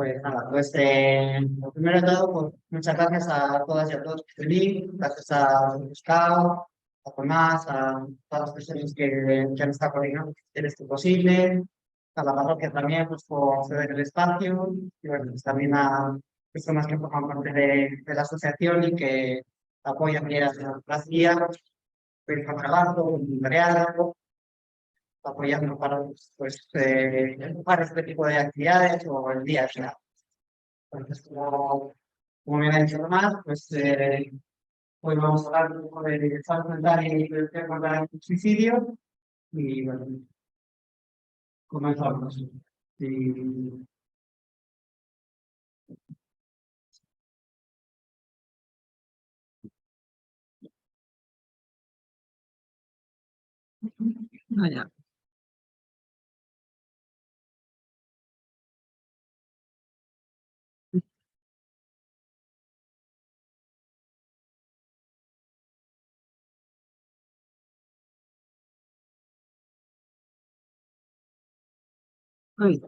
Pues nada, pues lo primero de todo, pues, muchas gracias a todas y a todos por venir, gracias a Gustavo, a Tomás, a todas las personas que han estado coordinando que hicieron esto posible, a la parroquia también pues, por ceder el espacio, y bueno, pues, también a personas que forman parte de la asociación y que apoyan bien a las guías, el trabajo, voluntariado, apoyando para este tipo de actividades o el día a día. Entonces, como me ha dicho Tomás, pues hoy vamos a hablar un poco de salud mental y prevención contra el suicidio y bueno, comenzamos. Y, ah, ya. Ay,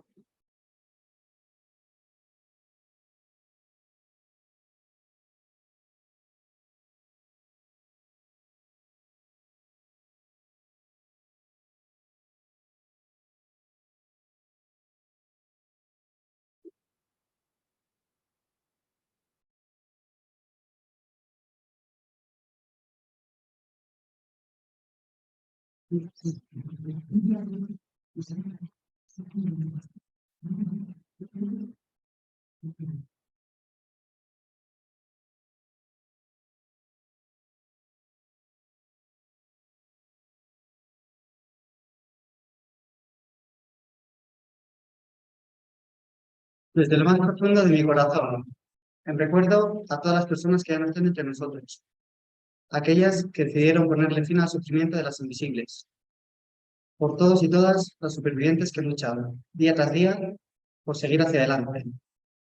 desde lo más profundo de mi corazón, en recuerdo a todas las personas que ya no están entre nosotros, aquellas que decidieron ponerle fin al sufrimiento de las invisibles, por todos y todas los supervivientes que han luchado día tras día por seguir hacia adelante.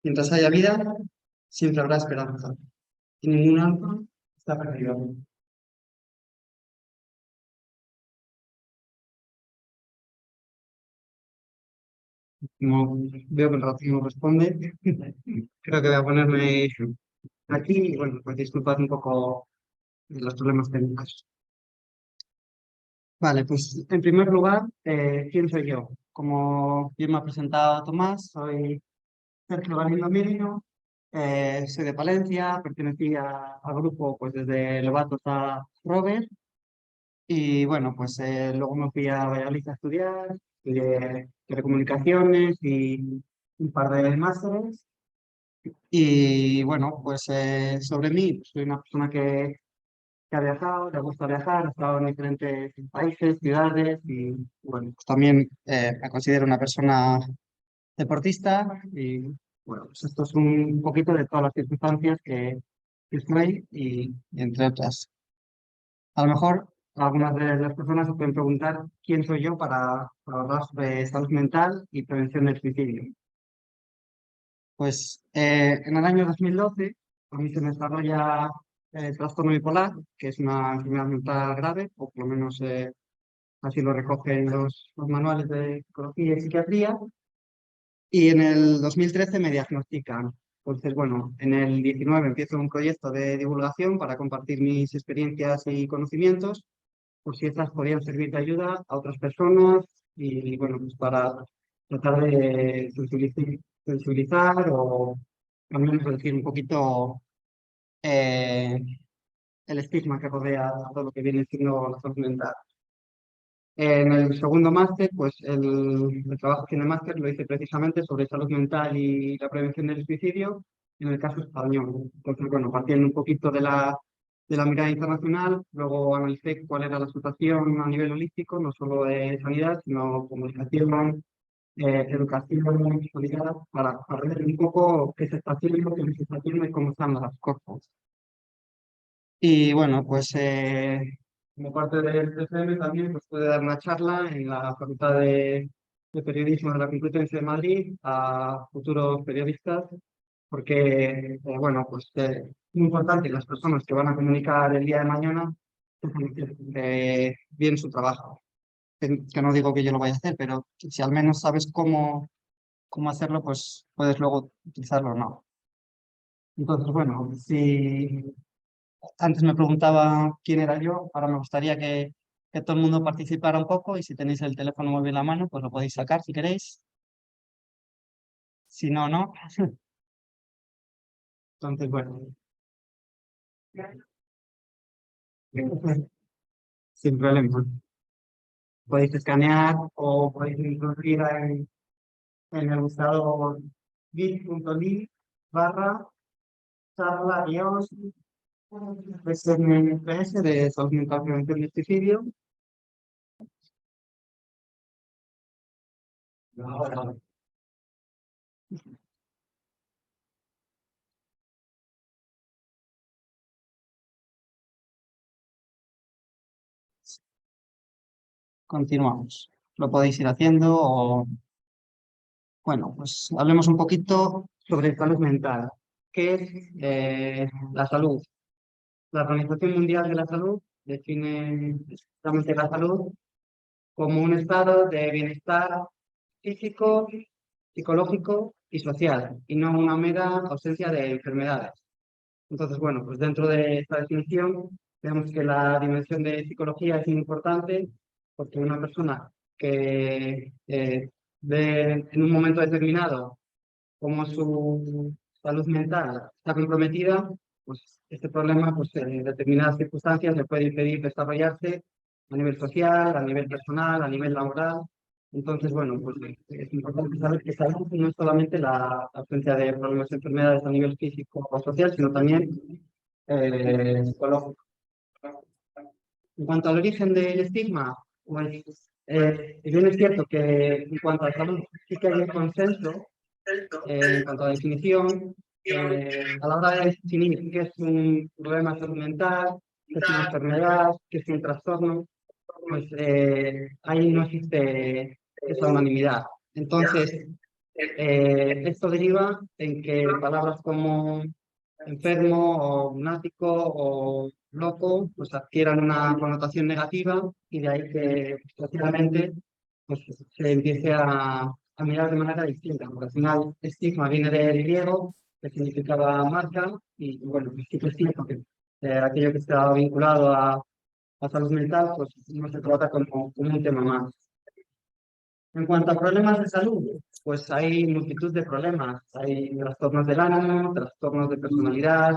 Mientras haya vida, siempre habrá esperanza y ningún alma está perdido. Como veo que el ratón no responde, creo que voy a ponerme aquí y bueno, pues disculpad un poco los problemas técnicos. Vale, pues en primer lugar, ¿quién soy yo? Como bien me ha presentado Tomás, soy Sergio Galindo Mirio, soy de Palencia, pertenecí al grupo pues desde Lobato hasta Robert y bueno, pues luego me fui a Valladolid a estudiar, estudié telecomunicaciones y un par de másteres. Y bueno, pues sobre mí, pues, soy una persona que ha viajado, le gusta viajar, ha estado en diferentes países, ciudades y bueno, pues también me considero una persona deportista y bueno, pues esto es un poquito de todas las circunstancias que estoy y entre otras. A lo mejor algunas de las personas se pueden preguntar quién soy yo para hablar sobre salud mental y prevención del suicidio. Pues en el año 2012 a mí se me desarrolla el trastorno bipolar, que es una enfermedad mental grave, o por lo menos así lo recogen los manuales de psicología y psiquiatría, y en el 2013 me diagnostican. Entonces, bueno, en el 19 empiezo un proyecto de divulgación para compartir mis experiencias y conocimientos, por si estas podían servir de ayuda a otras personas y, bueno, pues para tratar de sensibilizar o al menos reducir un poquito eh, el estigma que rodea todo lo que viene siendo la salud mental. En el segundo máster, pues el trabajo final máster lo hice precisamente sobre salud mental y la prevención del suicidio en el caso español. Entonces, bueno, partiendo un poquito de la mirada internacional, luego analicé cuál era la situación a nivel holístico, no solo de sanidad, sino comunicación, educación, solidaridad, para ver un poco qué se está haciendo, qué no se está haciendo y cómo están las cosas. Y bueno, pues como parte del TCM también pues, pude dar una charla en la Facultad de Periodismo de la Complutense de Madrid a futuros periodistas, porque, bueno, pues es muy importante las personas que van a comunicar el día de mañana bien su trabajo. Que no digo que yo lo vaya a hacer, pero si al menos sabes cómo hacerlo, pues puedes luego utilizarlo o no. Entonces, bueno, si antes me preguntaba quién era yo, ahora me gustaría que todo el mundo participara un poco y si tenéis el teléfono móvil en la mano, pues lo podéis sacar si queréis. Si no, no. Entonces, bueno, sin problema. Podéis escanear o podéis introducir en el buscador bit.ly/charla guión SMPS de salud mental prevención y suicidio. Continuamos. Lo podéis ir haciendo o bueno, pues hablemos un poquito sobre salud mental. ¿Qué es la salud? La Organización Mundial de la Salud define exactamente la salud como un estado de bienestar físico, psicológico y social, y no una mera ausencia de enfermedades. Entonces, bueno, pues dentro de esta definición vemos que la dimensión de psicología es muy importante porque una persona que ve en un momento determinado cómo su salud mental está comprometida, pues este problema, pues en determinadas circunstancias le puede impedir desarrollarse a nivel social, a nivel personal, a nivel laboral. Entonces, bueno, pues es importante saber que salud no es solamente la ausencia de problemas y enfermedades a nivel físico o social, sino también psicológico. En cuanto al origen del estigma, pues bien es cierto que en cuanto a salud sí que hay un consenso en cuanto a definición, a la hora de definir qué es un problema de salud mental, qué es una enfermedad, qué es un trastorno, pues ahí no existe esa unanimidad. Entonces, esto deriva en que palabras como enfermo o lunático o loco pues adquieran una connotación negativa y de ahí que desgraciadamente pues, se empiece a mirar de manera distinta, porque al final estigma viene del griego, que significaba marca, y bueno, pues sí que es cierto que aquello que está vinculado a salud mental, pues no se trata como un tema más. En cuanto a problemas de salud, pues hay multitud de problemas. Hay trastornos del ánimo, trastornos de personalidad,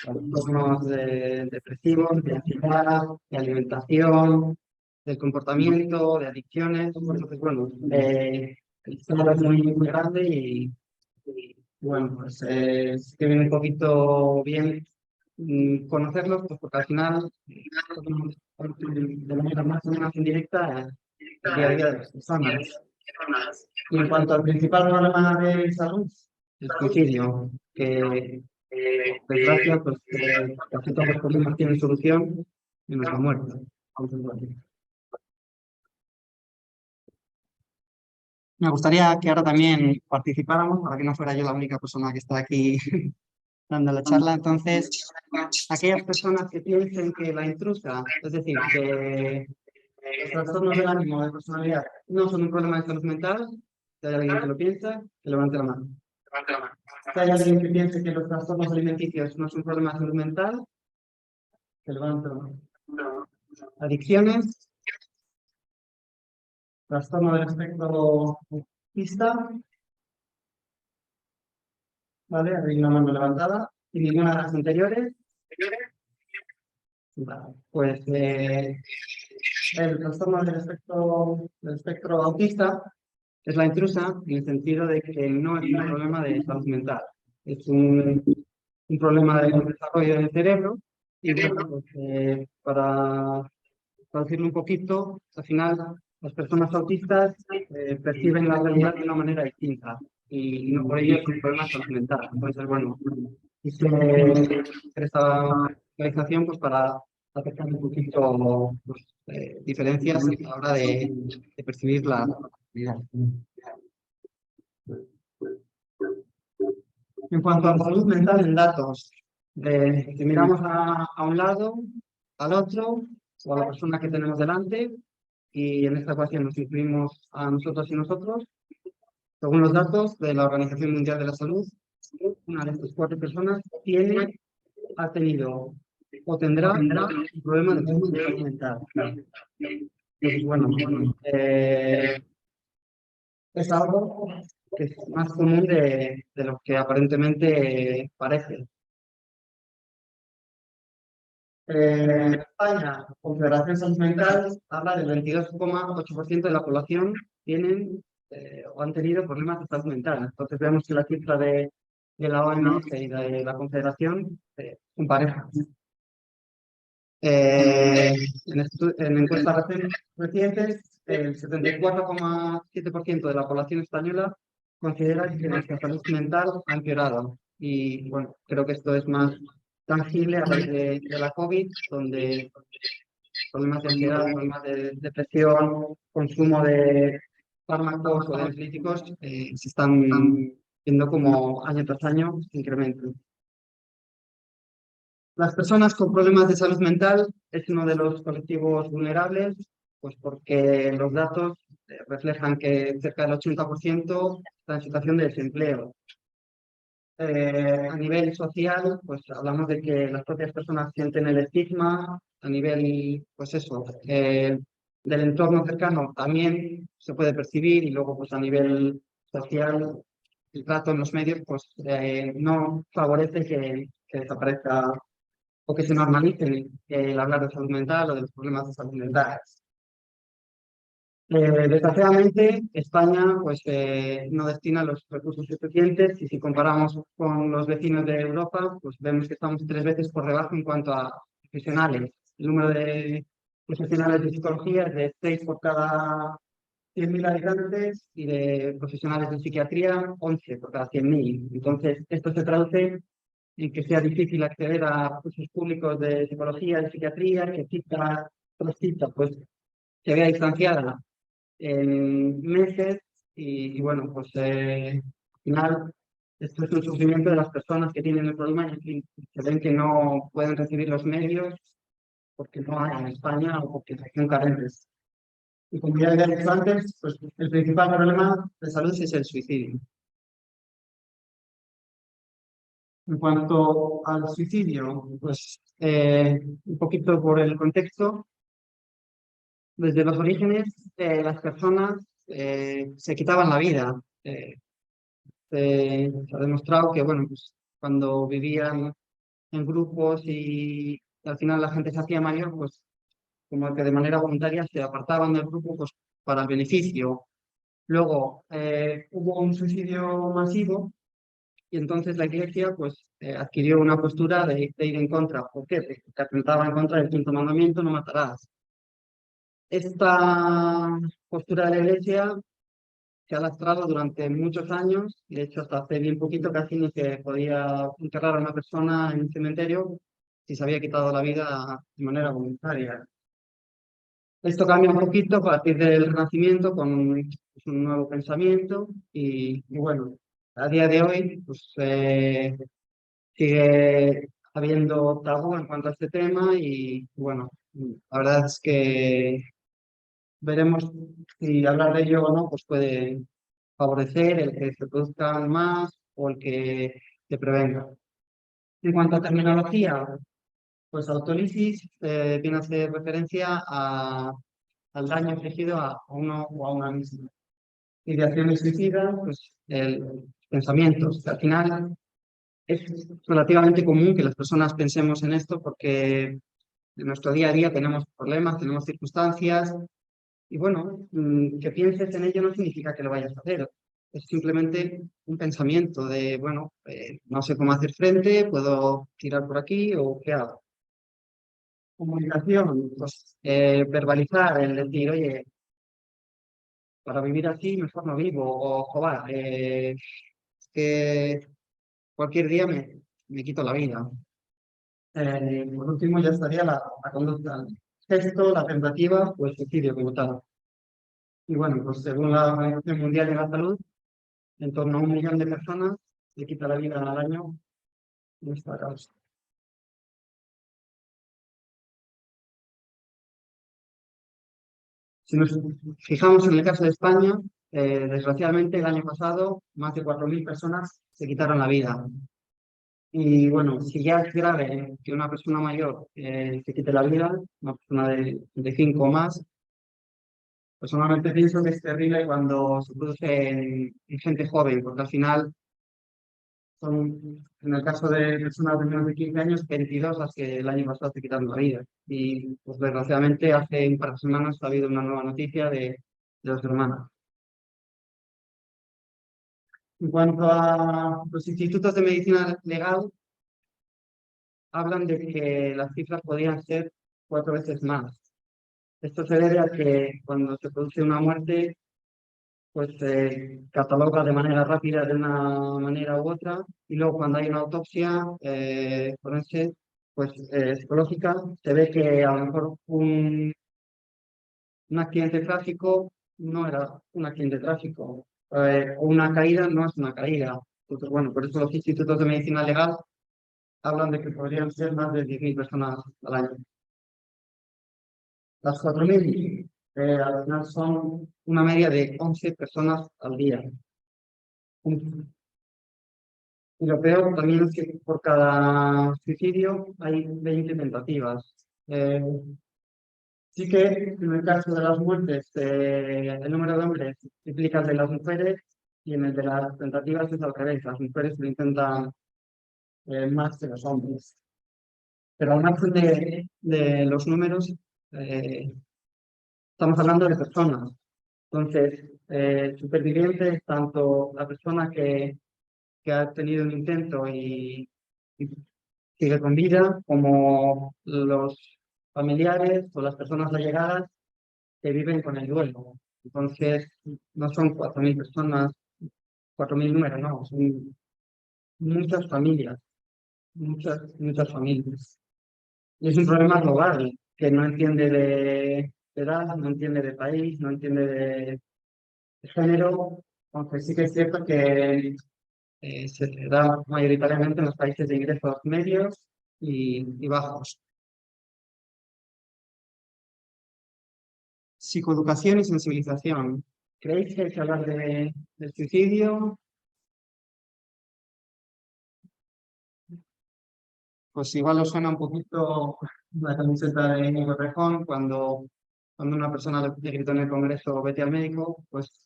trastornos depresivos, de ansiedad, de alimentación, del comportamiento, de adicciones. Entonces, bueno, el estado es muy grande y, bueno, pues sí que viene un poquito bien conocerlos, pues, porque al final, de manera más o menos indirecta, el día a día de las personas. Y en cuanto al principal problema de salud, el suicidio, que por desgracia, pues casi todos los problemas tienen solución, menos la muerte. Me gustaría que ahora también participáramos, para que no fuera yo la única persona que está aquí dando la charla. Entonces, aquellas personas que piensen que la intrusa, es decir, que los trastornos del ánimo de personalidad no son un problema de salud mental, si hay alguien que lo piensa, que levante la mano. Si hay alguien que piense que los trastornos alimenticios no son un problema de salud mental, que levante la mano. Adicciones, trastorno del espectro autista, ¿vale? Hay una mano levantada. Y ninguna de las anteriores. Vale. Pues el trastorno del espectro autista es la intrusa en el sentido de que no es un problema de salud mental, es un problema de desarrollo del cerebro. Y bueno, pues, para decirlo un poquito, al final las personas autistas perciben la realidad de una manera distinta y no por ello es un problema de salud mental. Entonces, bueno, hice esta realización pues, para acercar un poquito pues, diferencias a la hora de percibir la realidad. En cuanto a salud mental en datos, si miramos a un lado, al otro, o a la persona que tenemos delante, y en esta ocasión nos incluimos a nosotros y nosotros, según los datos de la Organización Mundial de la Salud, una de estas cuatro personas ha tenido o tendrá un problema de salud mental. Entonces, bueno, es algo que es más común de lo que aparentemente parece. En España, Confederación Salud Mental habla del 22,8% de la población tienen o han tenido problemas de salud mental. Entonces vemos que la cifra de la OMS y de la Confederación son parejas. En encuestas recientes, el 74,7% de la población española considera que nuestra salud mental ha empeorado. Y bueno, creo que esto es más tangible a raíz de la COVID, donde problemas de ansiedad, problemas de depresión, consumo de fármacos o de ansiolíticos se están viendo como año tras año incrementan. Las personas con problemas de salud mental es uno de los colectivos vulnerables, pues porque los datos reflejan que cerca del 80% está en situación de desempleo. A nivel social, pues hablamos de que las propias personas sienten el estigma, a nivel, pues eso, del entorno cercano también se puede percibir y luego pues a nivel social el trato en los medios pues no favorece que desaparezca o que se normalice el hablar de salud mental o de los problemas de salud mental. Desgraciadamente, España pues, no destina los recursos suficientes y si comparamos con los vecinos de Europa, pues vemos que estamos 3 veces por debajo en cuanto a profesionales. El número de profesionales de psicología es de 6 por cada 100.000 habitantes y de profesionales de psiquiatría 11 por cada 100.000. Entonces, esto se traduce en que sea difícil acceder a cursos públicos de psicología, de psiquiatría, que cita tras cita, pues se vea distanciada en meses y bueno, pues al final esto es un sufrimiento de las personas que tienen el problema y que ven que no pueden recibir los medios porque no hay en España o porque son carentes. Y como ya había dicho antes, pues el principal problema de salud es el suicidio. En cuanto al suicidio, pues un poquito por el contexto, desde los orígenes las personas se quitaban la vida. Se ha demostrado que, bueno, pues, cuando vivían en grupos y al final la gente se hacía mayor, pues como que de manera voluntaria se apartaban del grupo pues, para el beneficio. Luego hubo un suicidio masivo y entonces la Iglesia pues, adquirió una postura de ir en contra. ¿Por qué? Porque atentaba en contra del quinto mandamiento, no matarás. Esta postura de la Iglesia se ha lastrado durante muchos años y de hecho hasta hace bien poquito casi no se podía enterrar a una persona en un cementerio si se había quitado la vida de manera voluntaria. Esto cambia un poquito a partir del Renacimiento con un nuevo pensamiento y bueno, a día de hoy pues, sigue habiendo tabú en cuanto a este tema y bueno, la verdad es que veremos si hablar de ello o no, pues puede favorecer el que se produzcan más o el que se prevenga. En cuanto a terminología, pues autólisis viene a hacer referencia al daño infligido a uno o a una misma. Ideaciones suicidas, pues pensamientos, que al final es relativamente común que las personas pensemos en esto porque en nuestro día a día tenemos problemas, tenemos circunstancias y bueno, que pienses en ello no significa que lo vayas a hacer. Es simplemente un pensamiento de, bueno, no sé cómo hacer frente, puedo tirar por aquí o qué hago. Comunicación, pues verbalizar, el decir, oye, para vivir así mejor no vivo, o joder, es que cualquier día me quito la vida. Por último ya estaría la conducta. Esto, la tentativa, pues suicidio como tal. Y bueno, pues según la Organización Mundial de la Salud, en torno a 1 millón de personas se quita la vida al año en esta causa. Si nos fijamos en el caso de España, desgraciadamente el año pasado más de 4.000 personas se quitaron la vida. Y bueno, si ya es grave que una persona mayor se quite la vida, una persona de 5 o más, personalmente pienso que es terrible cuando se produce en gente joven, porque al final son, en el caso de personas de menos de 15 años, 22 las que el año pasado se quitaron la vida. Y pues desgraciadamente hace un par de semanas ha habido una nueva noticia de dos hermanas. En cuanto a los institutos de medicina legal, hablan de que las cifras podrían ser 4 veces más. Esto se debe a que cuando se produce una muerte, pues se cataloga de manera rápida de una manera u otra, y luego cuando hay una autopsia forense, pues psicológica, se ve que a lo mejor un accidente de tráfico no era un accidente de tráfico, o una caída no es una caída. Entonces, bueno, por eso los institutos de medicina legal hablan de que podrían ser más de 10.000 personas al año. Las 4.000 al final son una media de 11 personas al día. Y lo peor también es que por cada suicidio hay 20 tentativas. Eh, sí que en el caso de las muertes, el número de hombres implica el de las mujeres y en el de las tentativas es al revés. Las mujeres lo intentan más que los hombres. Pero al margen de los números, eh, estamos hablando de personas. Entonces, supervivientes, tanto la persona que ha tenido un intento y sigue con vida, como los familiares o las personas allegadas que viven con el duelo. Entonces, no son 4.000 personas, 4.000 números, no, son muchas familias, muchas familias. Y es un problema global, que no entiende de edad, no entiende de país, no entiende de género, aunque sí que es cierto que se da mayoritariamente en los países de ingresos medios y bajos. Psicoeducación y sensibilización. ¿Creéis que hay que hablar del suicidio? Pues igual os suena un poquito la camiseta de Íñigo Errejón cuando una persona le gritó en el Congreso, vete al médico. Pues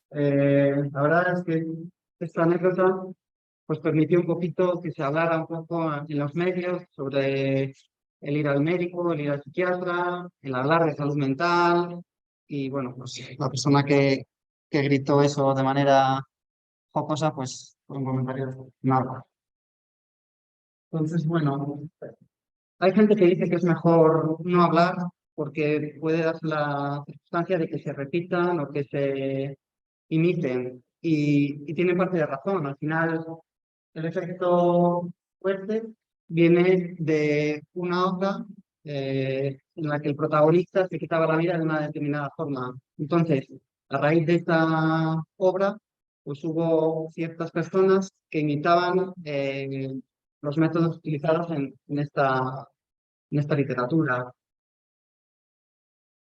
la verdad es que esta anécdota pues permitió un poquito que se hablara un poco en los medios sobre el ir al médico, el ir al psiquiatra, el hablar de salud mental y bueno, pues la persona que gritó eso de manera jocosa, pues fue un comentario nada. Entonces, bueno, hay gente que dice que es mejor no hablar porque puede darse la circunstancia de que se repitan o que se imiten y tiene parte de razón. Al final, el efecto fuerte viene de una otra en la que el protagonista se quitaba la vida de una determinada forma. Entonces, a raíz de esta obra, pues hubo ciertas personas que imitaban los métodos utilizados en esta literatura.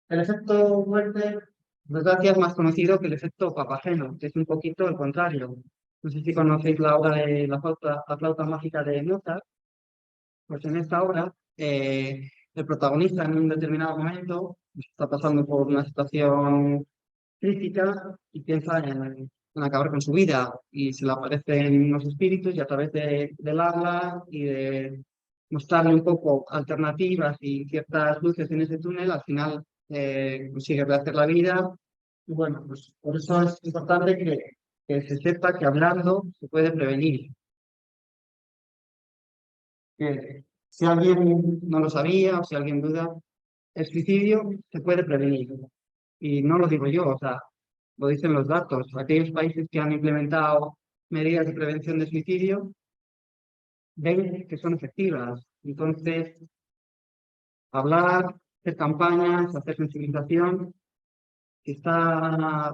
El efecto Werther, por desgracia, es más conocido que el efecto Papageno, que es un poquito el contrario. No sé si conocéis la obra de la flauta mágica de Mozart. Pues en esta obra, el protagonista en un determinado momento está pasando por una situación crítica y piensa en acabar con su vida y se le aparecen unos espíritus y a través del habla y de mostrarle un poco alternativas y ciertas luces en ese túnel, al final consigue rehacer la vida. Y bueno, pues por eso es importante que se sepa que hablando se puede prevenir. Que si alguien no lo sabía o si alguien duda, el suicidio se puede prevenir. Y no lo digo yo, o sea, lo dicen los datos. Aquellos países que han implementado medidas de prevención de suicidio ven que son efectivas. Entonces, hablar, hacer campañas, hacer sensibilización, si está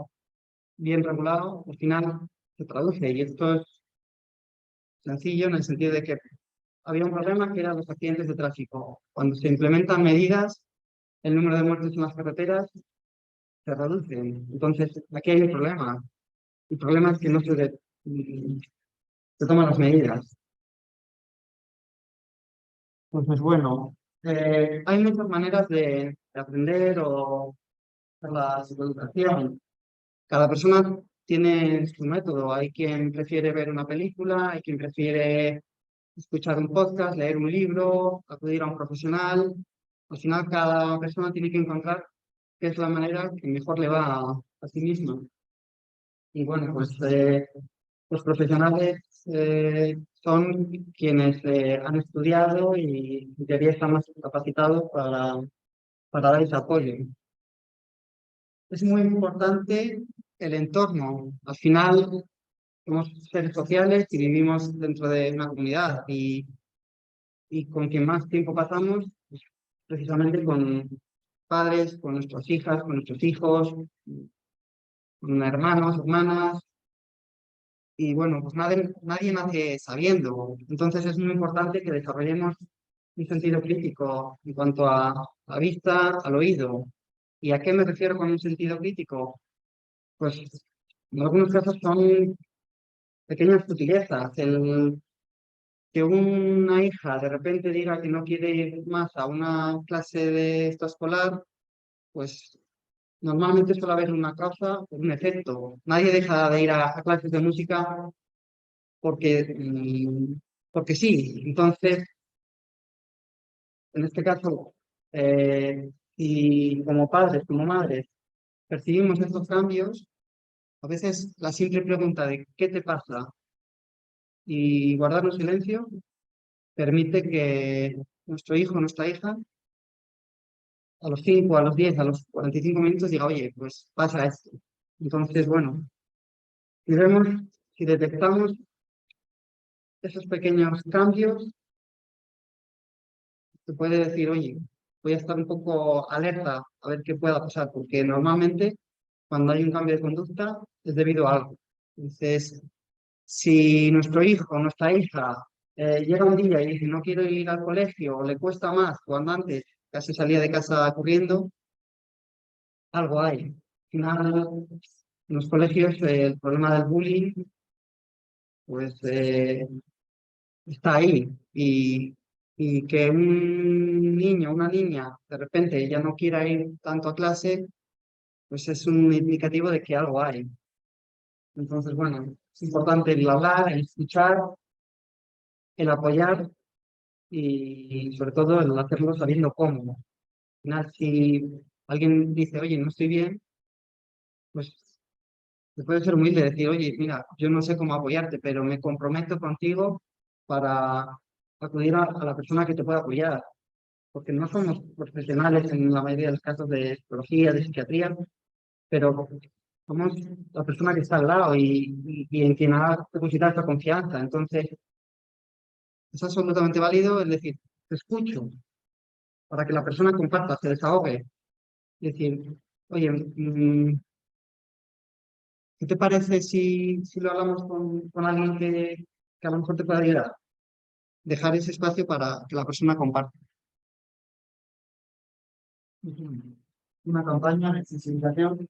bien regulado, al final se traduce. Y esto es sencillo en el sentido de que había un problema que eran los accidentes de tráfico. Cuando se implementan medidas, el número de muertes en las carreteras se reduce. Entonces, aquí hay un problema. El problema es que no se toman las medidas. Entonces, bueno, hay muchas maneras de aprender o hacer la psicoeducación. Cada persona tiene su método. Hay quien prefiere ver una película, hay quien prefiere escuchar un podcast, leer un libro, acudir a un profesional. Al final, cada persona tiene que encontrar qué es la manera que mejor le va a sí misma. Y bueno, pues los profesionales son quienes han estudiado y en teoría están más capacitados para dar ese apoyo. Es muy importante el entorno. Al final, somos seres sociales y vivimos dentro de una comunidad y con quien más tiempo pasamos, pues, precisamente con padres, con nuestras hijas, con nuestros hijos, con hermanos, hermanas. Y bueno, pues nadie nace sabiendo. Entonces es muy importante que desarrollemos un sentido crítico en cuanto a la vista, al oído. ¿Y a qué me refiero con un sentido crítico? Pues en algunos casos son pequeñas sutilezas. El que una hija de repente diga que no quiere ir más a una clase de extraescolar, pues normalmente suele haber una causa, un efecto. Nadie deja de ir a clases de música porque, porque sí. Entonces, en este caso, si como padres, como madres, percibimos estos cambios, a veces la simple pregunta de ¿qué te pasa? Y guardarlo en silencio permite que nuestro hijo o nuestra hija a los 5, a los 10, a los 45 minutos diga, oye, pues pasa esto. Entonces, bueno, si vemos, si detectamos esos pequeños cambios, se puede decir, oye, voy a estar un poco alerta a ver qué pueda pasar, porque normalmente cuando hay un cambio de conducta es debido a algo. Entonces, si nuestro hijo o nuestra hija llega un día y dice no quiero ir al colegio o le cuesta más cuando antes casi salía de casa corriendo, algo hay. Al final, en los colegios el problema del bullying pues está ahí y que un niño o una niña de repente ya no quiera ir tanto a clase, pues es un indicativo de que algo hay. Entonces, bueno, es importante el hablar, el escuchar, el apoyar y sobre todo el hacerlo sabiendo cómo. Al final, si alguien dice, oye, no estoy bien, pues se puede ser humilde, decir, oye, mira, yo no sé cómo apoyarte, pero me comprometo contigo para acudir a la persona que te pueda apoyar, porque no somos profesionales en la mayoría de los casos de psicología, de psiquiatría, pero somos la persona que está al lado y en quien ha depositado esa confianza. Entonces, es absolutamente válido el decir, te escucho, para que la persona comparta, se desahogue. Es decir, oye, ¿qué te parece si lo hablamos con alguien que a lo mejor te pueda ayudar? Dejar ese espacio para que la persona comparta. Ujú. Una campaña de sensibilización.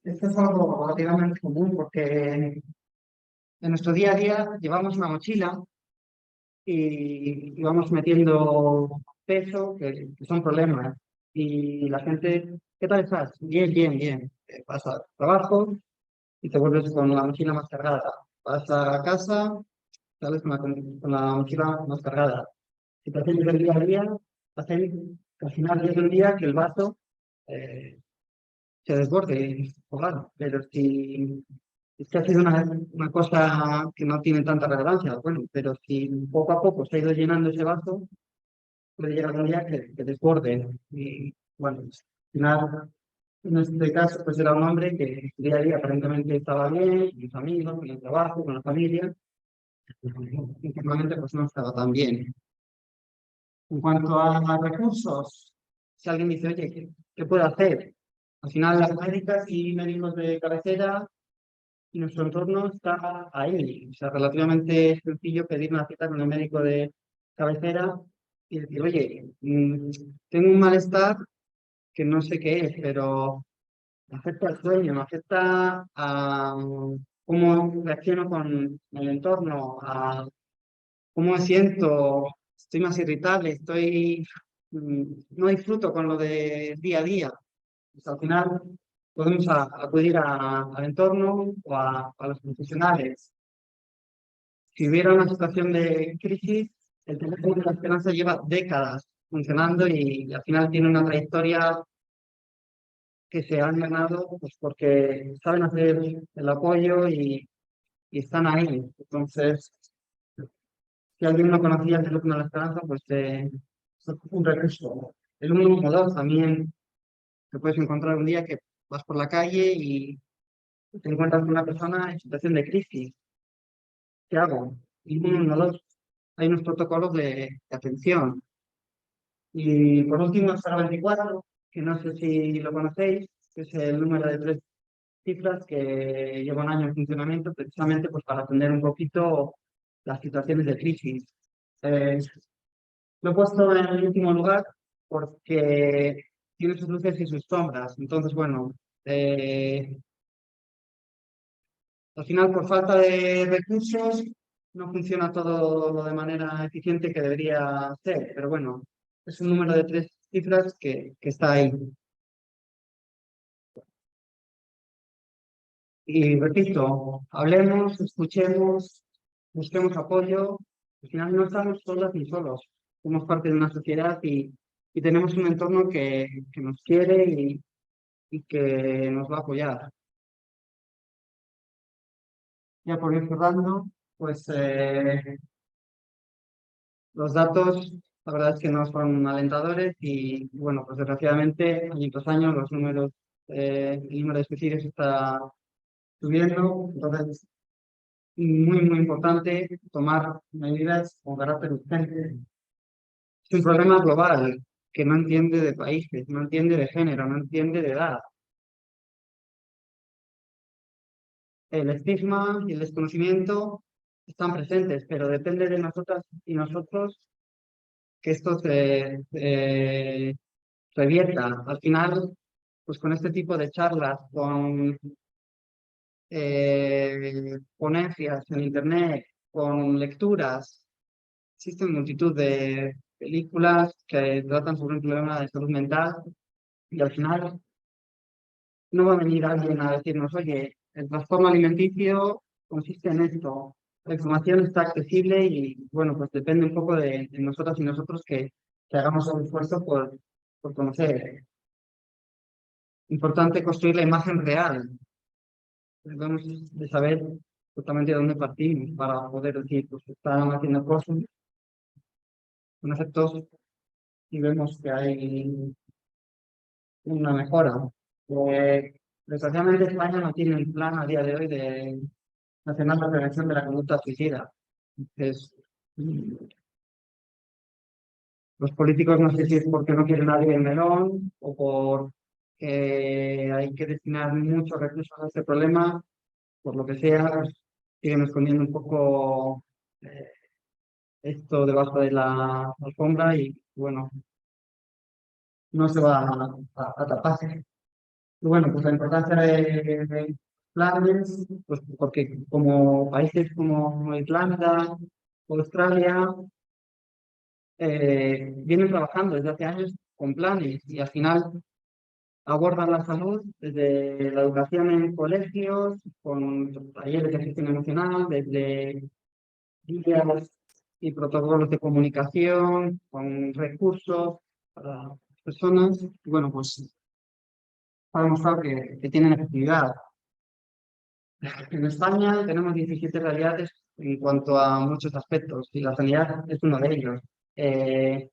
Esto es algo relativamente común porque en nuestro día a día llevamos una mochila y vamos metiendo peso que son problemas. Y la gente, ¿qué tal estás? Bien, bien, bien. Vas al trabajo y te vuelves con la mochila más cargada. Vas a casa, sales con la mochila más cargada. Situaciones del día a día hacen que al final llegue un día que el vaso eh, se desborde, o claro, pero si es que ha sido una cosa que no tiene tanta relevancia, bueno, pero si poco a poco se ha ido llenando ese vaso, puede llegar un día que desborde. Y bueno, pues, al final, en este caso, pues era un hombre que día a día aparentemente estaba bien, con sus amigos, con el trabajo, con la familia, y últimamente pues no estaba tan bien. En cuanto a recursos, si alguien dice, oye, ¿qué puedo hacer? Al final, las médicas y médicos de cabecera y nuestro entorno está ahí. O sea, relativamente sencillo pedir una cita con el médico de cabecera y decir, oye, tengo un malestar que no sé qué es, pero me afecta al sueño, me afecta a cómo reacciono con el entorno, a cómo me siento, estoy más irritable, no disfruto con lo de día a día. Pues al final podemos acudir al entorno o a los profesionales. Si hubiera una situación de crisis, el teléfono de la esperanza lleva décadas funcionando y al final tiene una trayectoria que se han ganado pues, porque saben hacer el apoyo y están ahí. Entonces, si alguien no conocía el teléfono de la esperanza, pues es un recurso. El 112 también te puedes encontrar un día que vas por la calle y te encuentras con una persona en situación de crisis. ¿Qué hago? Y uno, dos, hay unos protocolos de atención. Y por último, el 024, que no sé si lo conocéis, que es el número de tres cifras que lleva un año en funcionamiento precisamente pues, para atender un poquito las situaciones de crisis. Eh, lo he puesto en el último lugar porque tiene sus luces y sus sombras. Entonces, bueno, eh, al final, por falta de recursos, no funciona todo de manera eficiente que debería ser, pero bueno, es un número de tres cifras que está ahí. Y repito, hablemos, escuchemos, busquemos apoyo. Al final no estamos solas ni solos, somos parte de una sociedad y tenemos un entorno que nos quiere y que nos va a apoyar. Ya por ir cerrando, pues los datos, la verdad es que no son alentadores y, bueno, pues desgraciadamente, año tras año, el número de suicidios está subiendo. Entonces, muy, muy importante tomar medidas con carácter urgente. Es un problema global que no entiende de países, no entiende de género, no entiende de edad. El estigma y el desconocimiento están presentes, pero depende de nosotras y nosotros que esto se revierta. Al final, pues con este tipo de charlas, con ponencias en internet, con lecturas, existen multitud de películas que tratan sobre un problema de salud mental y al final no va a venir alguien a decirnos, oye, el trastorno alimenticio consiste en esto. La información está accesible y, bueno, pues depende un poco de nosotras y nosotros que hagamos un esfuerzo por conocer. Importante construir la imagen real. Debemos de saber justamente de dónde partimos para poder decir, pues están haciendo cosas con efectos y vemos que hay una mejora. Eh, Desgraciadamente España no tiene un plan a día de hoy de nacional de prevención de la conducta suicida. Entonces, los políticos no sé si es porque no quieren abrir el melón o porque hay que destinar muchos recursos a este problema, por lo que sea, pues, siguen escondiendo un poco eh, esto debajo de la alfombra y bueno, no se va a tapar. Y bueno, pues la importancia de planes, pues porque como países como Irlanda o Australia vienen trabajando desde hace años con planes y al final abordan la salud desde la educación en colegios, con talleres de gestión emocional, desde guías y protocolos de comunicación, con recursos para personas. Y bueno, pues ha demostrado que tienen efectividad. En España tenemos 17 realidades en cuanto a muchos aspectos y la sanidad es uno de ellos. Eh,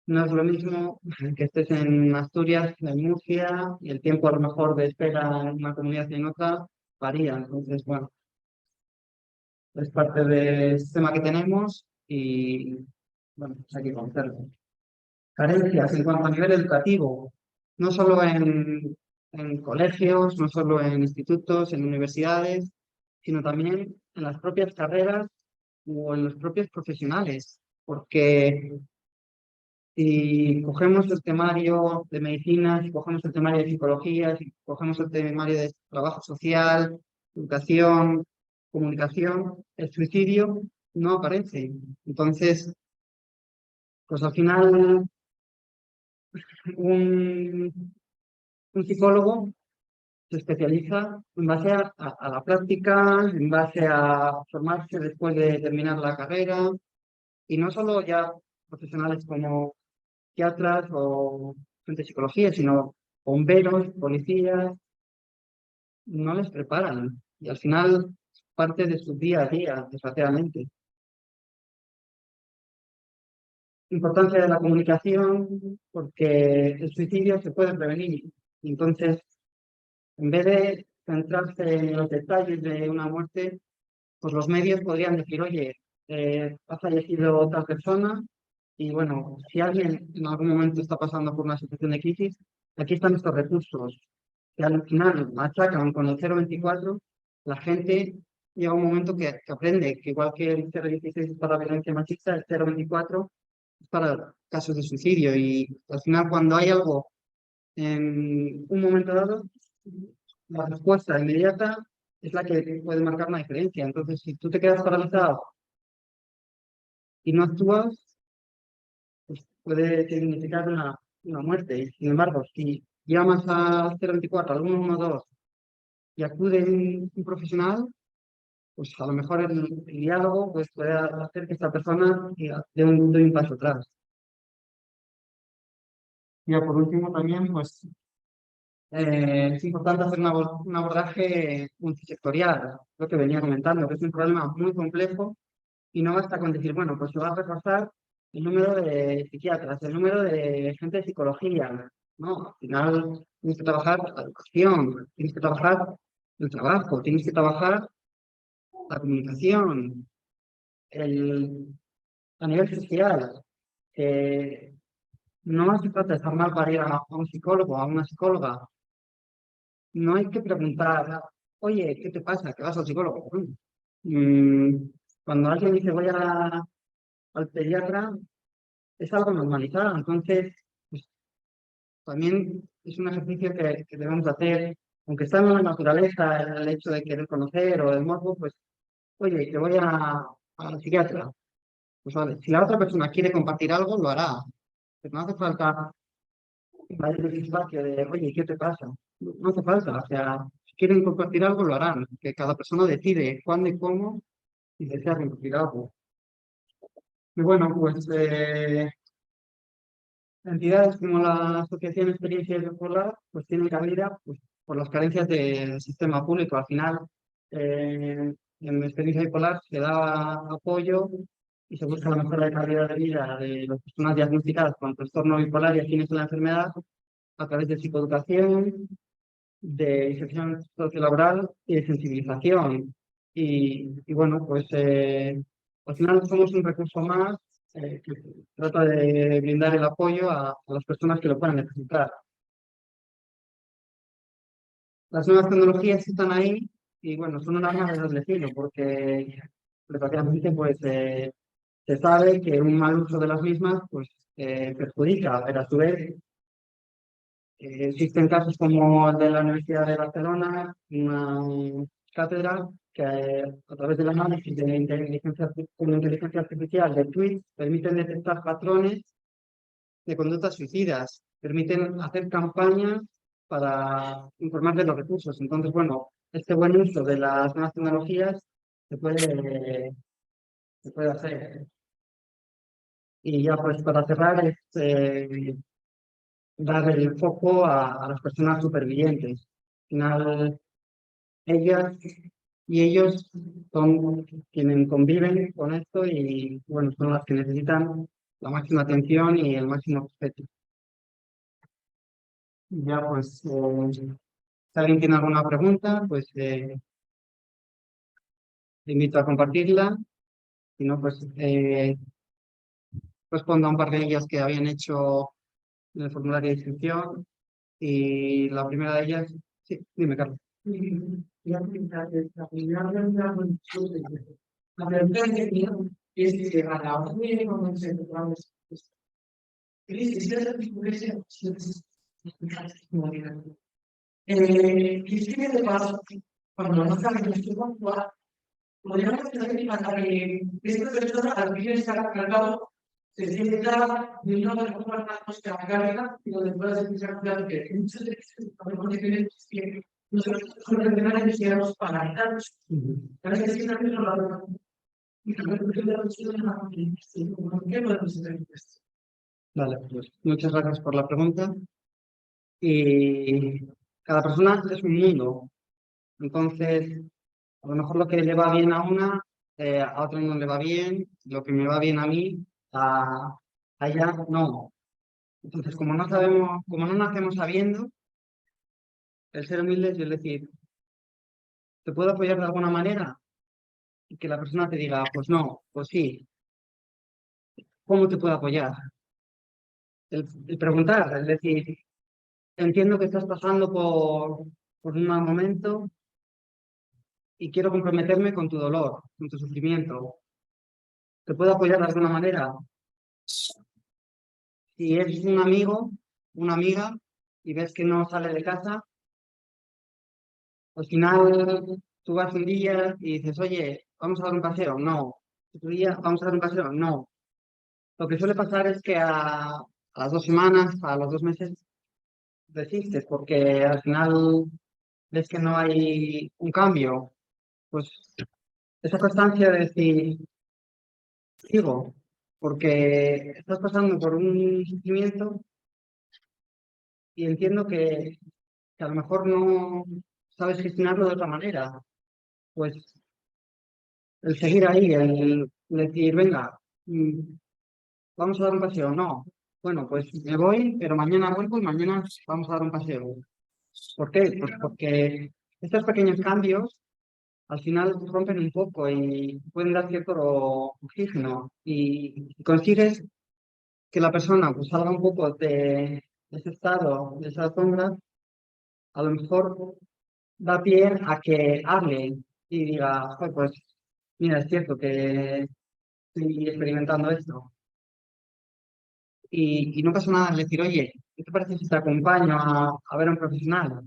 no es lo mismo que estés en Asturias, en Murcia, y el tiempo a lo mejor de espera en una comunidad y en otra varía. Entonces, bueno, es parte del sistema que tenemos y, bueno, pues hay que conocerlo. Carencias en cuanto a nivel educativo, no solo en colegios, no solo en institutos, en universidades, sino también en las propias carreras o en los propios profesionales, porque si cogemos el temario de medicina, si cogemos el temario de psicología, si cogemos el temario de trabajo social, educación, comunicación, el suicidio no aparece. Entonces, pues al final un, un psicólogo se especializa en base a la práctica, en base a formarse después de terminar la carrera, y no solo ya profesionales como psiquiatras o gente de psicología, sino bomberos, policías, no les preparan. Y al final parte de su día a día, desgraciadamente. Importancia de la comunicación, porque el suicidio se puede prevenir. Entonces, en vez de centrarse en los detalles de una muerte, pues los medios podrían decir, oye, ha fallecido otra persona y bueno, si alguien en algún momento está pasando por una situación de crisis, aquí están estos recursos que al final machacan con el 024, la gente llega un momento que aprende que igual que el 016 es para violencia machista, el 024 es para casos de suicidio y al final cuando hay algo en un momento dado, la respuesta inmediata es la que puede marcar una diferencia. Entonces, si tú te quedas paralizado y no actúas, pues puede significar una muerte. Y sin embargo, si llamas a 024, al 112 y acude un profesional, pues a lo mejor el diálogo pues, puede hacer que esta persona dé un paso atrás. Y ya por último también, pues es importante hacer un abordaje multisectorial, lo que venía comentando, que es un problema muy complejo y no basta con decir, bueno, pues se va a reforzar el número de psiquiatras, el número de gente de psicología, ¿no? Al final tienes que trabajar la educación, tienes que trabajar el trabajo, tienes que trabajar la comunicación, el, a nivel social. eh, no hace falta estar mal para ir a un psicólogo, a una psicóloga. No hay que preguntar, oye, ¿qué te pasa? ¿Que vas al psicólogo? Mm, cuando alguien dice voy al pediatra, es algo normalizado. Entonces, pues, también es un ejercicio que debemos hacer, aunque está en la naturaleza el hecho de querer conocer o el morbo, pues, oye, que voy al psiquiatra. Pues vale, si la otra persona quiere compartir algo, lo hará. Pero no hace falta invadir el espacio de, oye, ¿qué te pasa? No hace falta, o sea, si quieren compartir algo, lo harán. Que cada persona decide cuándo y cómo y desea compartir algo. Y bueno, pues entidades como la Asociación Experiencia Bipolar, pues tienen cabida pues, por las carencias del sistema público. Al final, en Experiencia Bipolar se da apoyo y se busca la mejora de calidad de vida de las personas diagnosticadas con trastorno bipolar y afines a la enfermedad a través de psicoeducación, de inserción sociolaboral y de sensibilización. Y bueno, pues al final somos un recurso más que trata de brindar el apoyo a las personas que lo puedan necesitar. Las nuevas tecnologías están ahí y bueno, son una arma de doble filo porque desgraciadamente pues se sabe que un mal uso de las mismas pues perjudica, pero a su vez existen casos como el de la Universidad de Barcelona, una cátedra que a través del análisis de con inteligencia artificial de tweets permiten detectar patrones de conductas suicidas, permiten hacer campañas para informar de los recursos. Entonces, bueno, este buen uso de las nuevas tecnologías se se puede hacer. Y ya pues para cerrar, es, dar el foco a las personas supervivientes. Al final, ellas y ellos son quienes conviven con esto y bueno, son las que necesitan la máxima atención y el máximo respeto. Ya pues, si alguien tiene alguna pregunta, pues te invito a compartirla. Si no, pues respondo a un par de ellas que habían hecho en el formulario de inscripción. Y la primera de ellas, sí, dime, Carlos. La primera pregunta que tenía es que a la hora de cuando se encontramos, crisis de articulación, crisis de paso, cuando no saben que estoy actuar, podríamos tener que imaginar que esta persona al fin estar cargado se sienta de una forma más cargada y donde pueda sentirse claro que muchas veces condiciones que nosotros necesitamos paralizarnos. Para que siempre nos lo hagan. Y también porque la persona no ¿qué podemos hacer esto? Vale, pues muchas gracias por la pregunta. Y cada persona es un mundo. Entonces, a lo mejor lo que le va bien a una, a otra no le va bien, lo que me va bien a mí, a ella no. Entonces, como no sabemos, como no nacemos sabiendo, el ser humilde es decir, ¿te puedo apoyar de alguna manera? Y que la persona te diga, pues no, pues sí, ¿cómo te puedo apoyar? El preguntar, es decir, entiendo que estás pasando por un mal momento y quiero comprometerme con tu dolor, con tu sufrimiento. ¿Te puedo apoyar de alguna manera? Si es un amigo, una amiga, y ves que no sale de casa, al final tú vas un día y dices, oye, vamos a dar un paseo. No. Otro día, vamos a dar un paseo. No. Lo que suele pasar es que a las 2 semanas, a los 2 meses, desistes, porque al final ves que no hay un cambio. Pues esa constancia de decir, sigo, porque estás pasando por un sufrimiento y entiendo que a lo mejor no sabes gestionarlo de otra manera. Pues el seguir ahí, el decir, venga, vamos a dar un paseo. No, bueno, pues me voy, pero mañana vuelvo y mañana vamos a dar un paseo. ¿Por qué? Pues porque estos pequeños cambios al final rompen un poco y pueden dar cierto oxígeno y consigues que la persona pues salga un poco de ese estado, de esa sombra, a lo mejor da pie a que hable y diga, "Joder, pues mira, es cierto que estoy experimentando esto. Y no pasa nada en decir, oye, ¿qué te parece si te acompaño a ver a un profesional?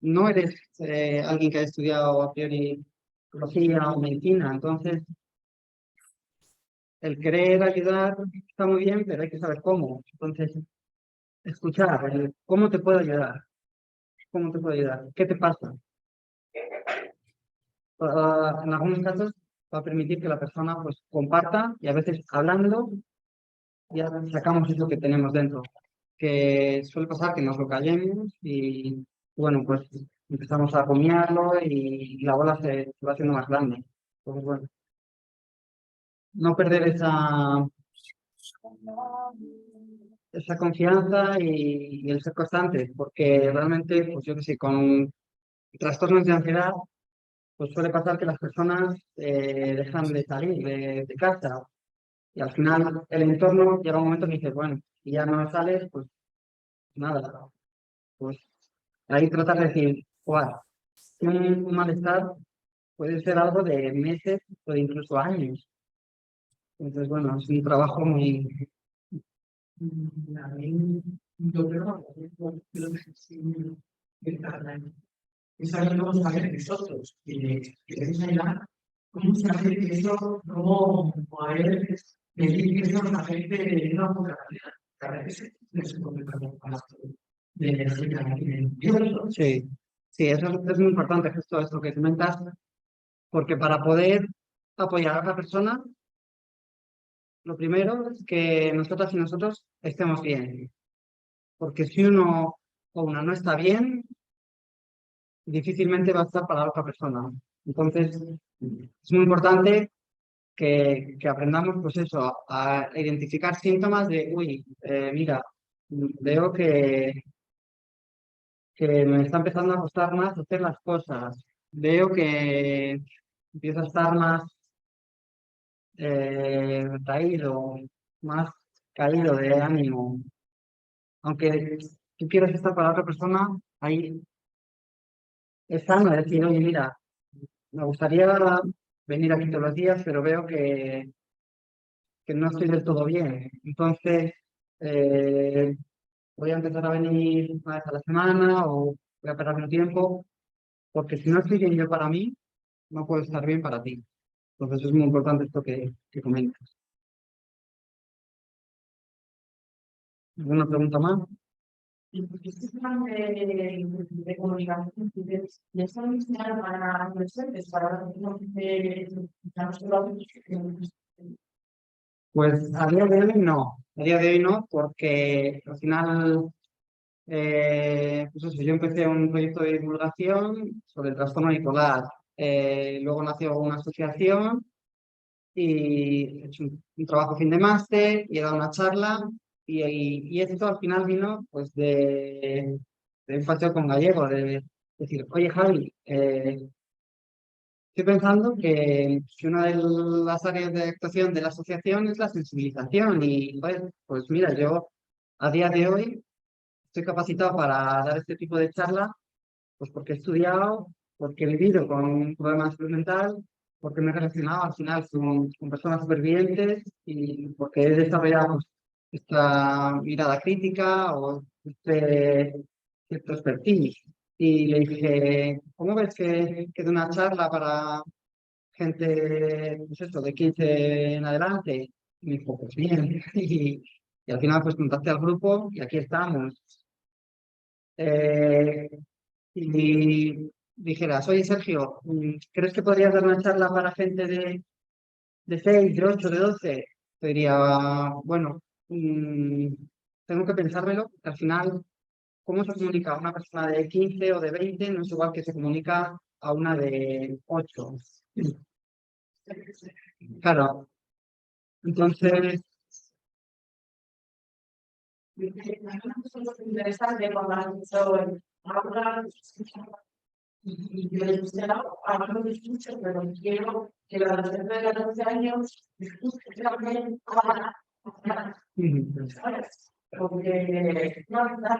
No eres alguien que ha estudiado a priori psicología o medicina, entonces el querer ayudar está muy bien, pero hay que saber cómo. Entonces, escuchar, ¿cómo te puedo ayudar? ¿Cómo te puedo ayudar? ¿Qué te pasa? En algunos casos va a permitir que la persona pues comparta y a veces hablando ya sacamos eso que tenemos dentro. Que suele pasar que nos lo callemos y bueno, pues empezamos a rumiarlo y la bola se va haciendo más grande. Entonces, bueno, no perder esa confianza y el ser constante, porque realmente, pues yo que sé, con trastornos de ansiedad, pues suele pasar que las personas dejan de salir de casa y al final el entorno llega un momento que dices, bueno, si ya no sales, pues nada, pues ahí tratar de decir, "Joder, un malestar puede ser algo de meses o de incluso años. Entonces, bueno, es un trabajo muy... Yo creo que sí, es algo que vamos a hacer nosotros, que es allá, cómo se hace que eso, cómo poder medir que eso la gente de una otra manera. Que a veces no se puede para de energía que Sí, sí, eso es muy importante, justo esto que comentas, porque para poder apoyar a otra persona, lo primero es que nosotras y nosotros estemos bien, porque si uno o una no está bien, difícilmente va a estar para la otra persona. Entonces, es muy importante que aprendamos, pues eso, a identificar síntomas de, uy, mira, veo que me está empezando a costar más hacer las cosas, veo que empiezo a estar más caído, más caído de ánimo. Aunque tú quieras estar para la otra persona, ahí es sano decir, oye, mira, me gustaría venir aquí todos los días, pero veo que no estoy del todo bien. Entonces, eh, voy a empezar a venir una vez a la semana o voy a perder un tiempo, porque si no estoy bien yo para mí, no puedo estar bien para ti. Entonces es muy importante esto que comentas. ¿Alguna pregunta más? este plan de comunicación ya está diseñado para adolescentes, para los Pues a día de hoy no. A día de hoy no, porque al final, pues eso, yo empecé un proyecto de divulgación sobre el trastorno bipolar. Luego nació una asociación y he hecho un trabajo fin de máster y he dado una charla y esto al final vino pues de un paseo con Gallego, de decir, oye Javi, estoy pensando que una de las áreas de actuación de la asociación es la sensibilización y pues mira, yo a día de hoy estoy capacitado para dar este tipo de charla pues porque he estudiado, porque he vivido con un problema de salud mental, porque me he relacionado al final con personas supervivientes y porque he desarrollado pues, esta mirada crítica o este cierto expertise. Y le dije, ¿cómo ves que de una charla para gente, pues esto, de 15 en adelante? Y me dijo, pues bien. Y al final pues contacté al grupo y aquí estamos. Eh, y dijeras, oye Sergio, ¿crees que podrías dar una charla para gente de 6 de 8 de 12? Te diría, bueno, tengo que pensármelo, porque al final, ¿cómo se comunica a una persona de 15 o de 20? No es igual que se comunica a una de 8. Claro, entonces, interesante cuando han hecho hablar y yo les gusta hablar mucho, pero quiero que la adolescente de 14 años escuche también ¿sabes? Porque no está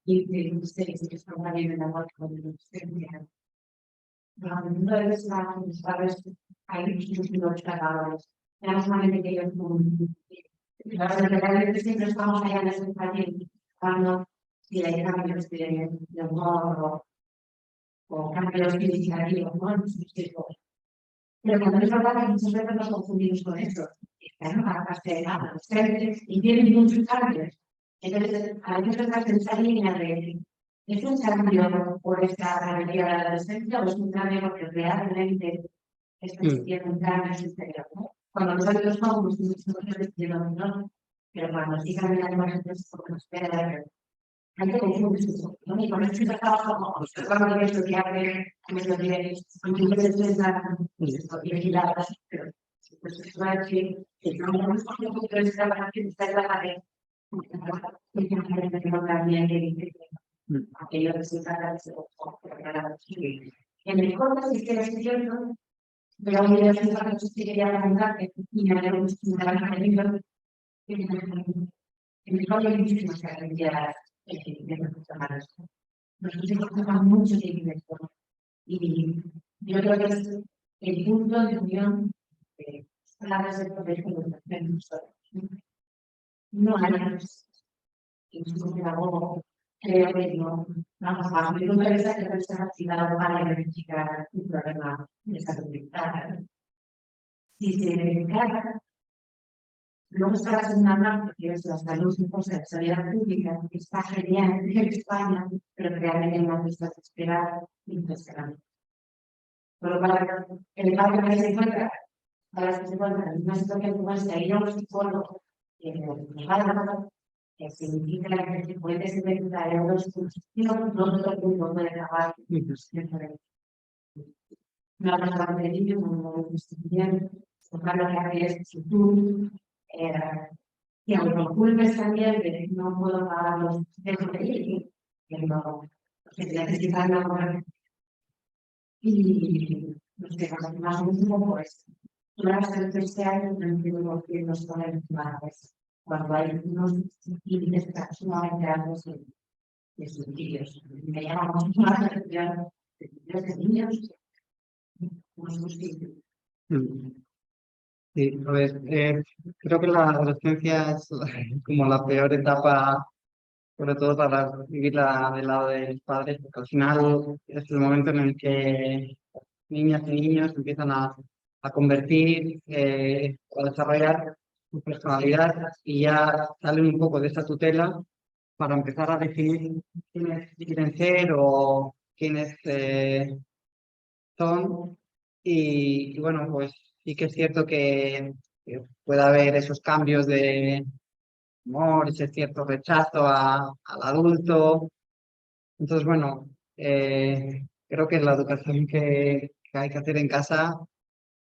y ustedes que están ahí en la voz con usted, no es la sabes, hay muchos trabajos, ya saben que ellos las secretarias siempre estamos allá en ese país, cuando si hay cambios de humor o cambios significativos, ¿no? Pero cuando es verdad que muchas veces nos confundimos con eso. Están para castellar y tienen muchos cambios. Entonces, a veces estás en esa línea ¿Es un cambio por esta realidad de la adolescencia o es un cambio porque realmente está existiendo un cambio superior? ¿No? Cuando nosotros somos nosotros decidimos no, pero cuando sí cambian las cosas, porque nos espera hay que confundir eso, ¿no? Y con esto se trabaja como cuando ves lo que abre, como lo que es la vigilar, pero pues es verdad que no vamos a hacer un poco de trabajo que está en la pared, que no cambia aquello que se trata de en el corte sí que es cierto, pero hoy día es una cosa que quería preguntar, y me había gustado en el libro, en el corte hay muchísimas carencias de recursos humanos. Nosotros hemos mucho tiempo esto. Y yo creo que es el punto de unión de las del colegio de nosotros. No hay más. Incluso pedagogo, creo que no. Vamos a ver, no parece que no está activado para identificar un problema de salud mental. Si se identificara, luego está la segunda parte, que es la salud de sanidad pública, que está genial en España, pero realmente hay más listas de espera impresionantes. Por lo cual, el impacto que se encuentra, para las que se encuentran en una situación como esta, ir a un psicólogo que significa que puede ser de euros no todo el mundo puede trabajar una persona de niños, un estudiante, tocar lo que hace es tú, y aunque culpes también de no puedo pagar los de que no, que necesitan la y nos quedamos más un poco pues durante este año no entiendo que nos ponen más cuando hay unos índices sumamente altos de suicidios. Me llama mucho más la atención de niños, no suicidios. Sí, a ver, creo que la adolescencia es como la peor etapa, sobre todo para vivirla del lado de los padres, porque al final es el momento en el que niñas y niños empiezan a convertir o a desarrollar su personalidad y ya salen un poco de esa tutela para empezar a definir quiénes quieren ser o quiénes son. Y bueno, pues sí que es cierto que puede haber esos cambios de humor, ese cierto rechazo al adulto. Entonces, bueno, creo que la educación que hay que hacer en casa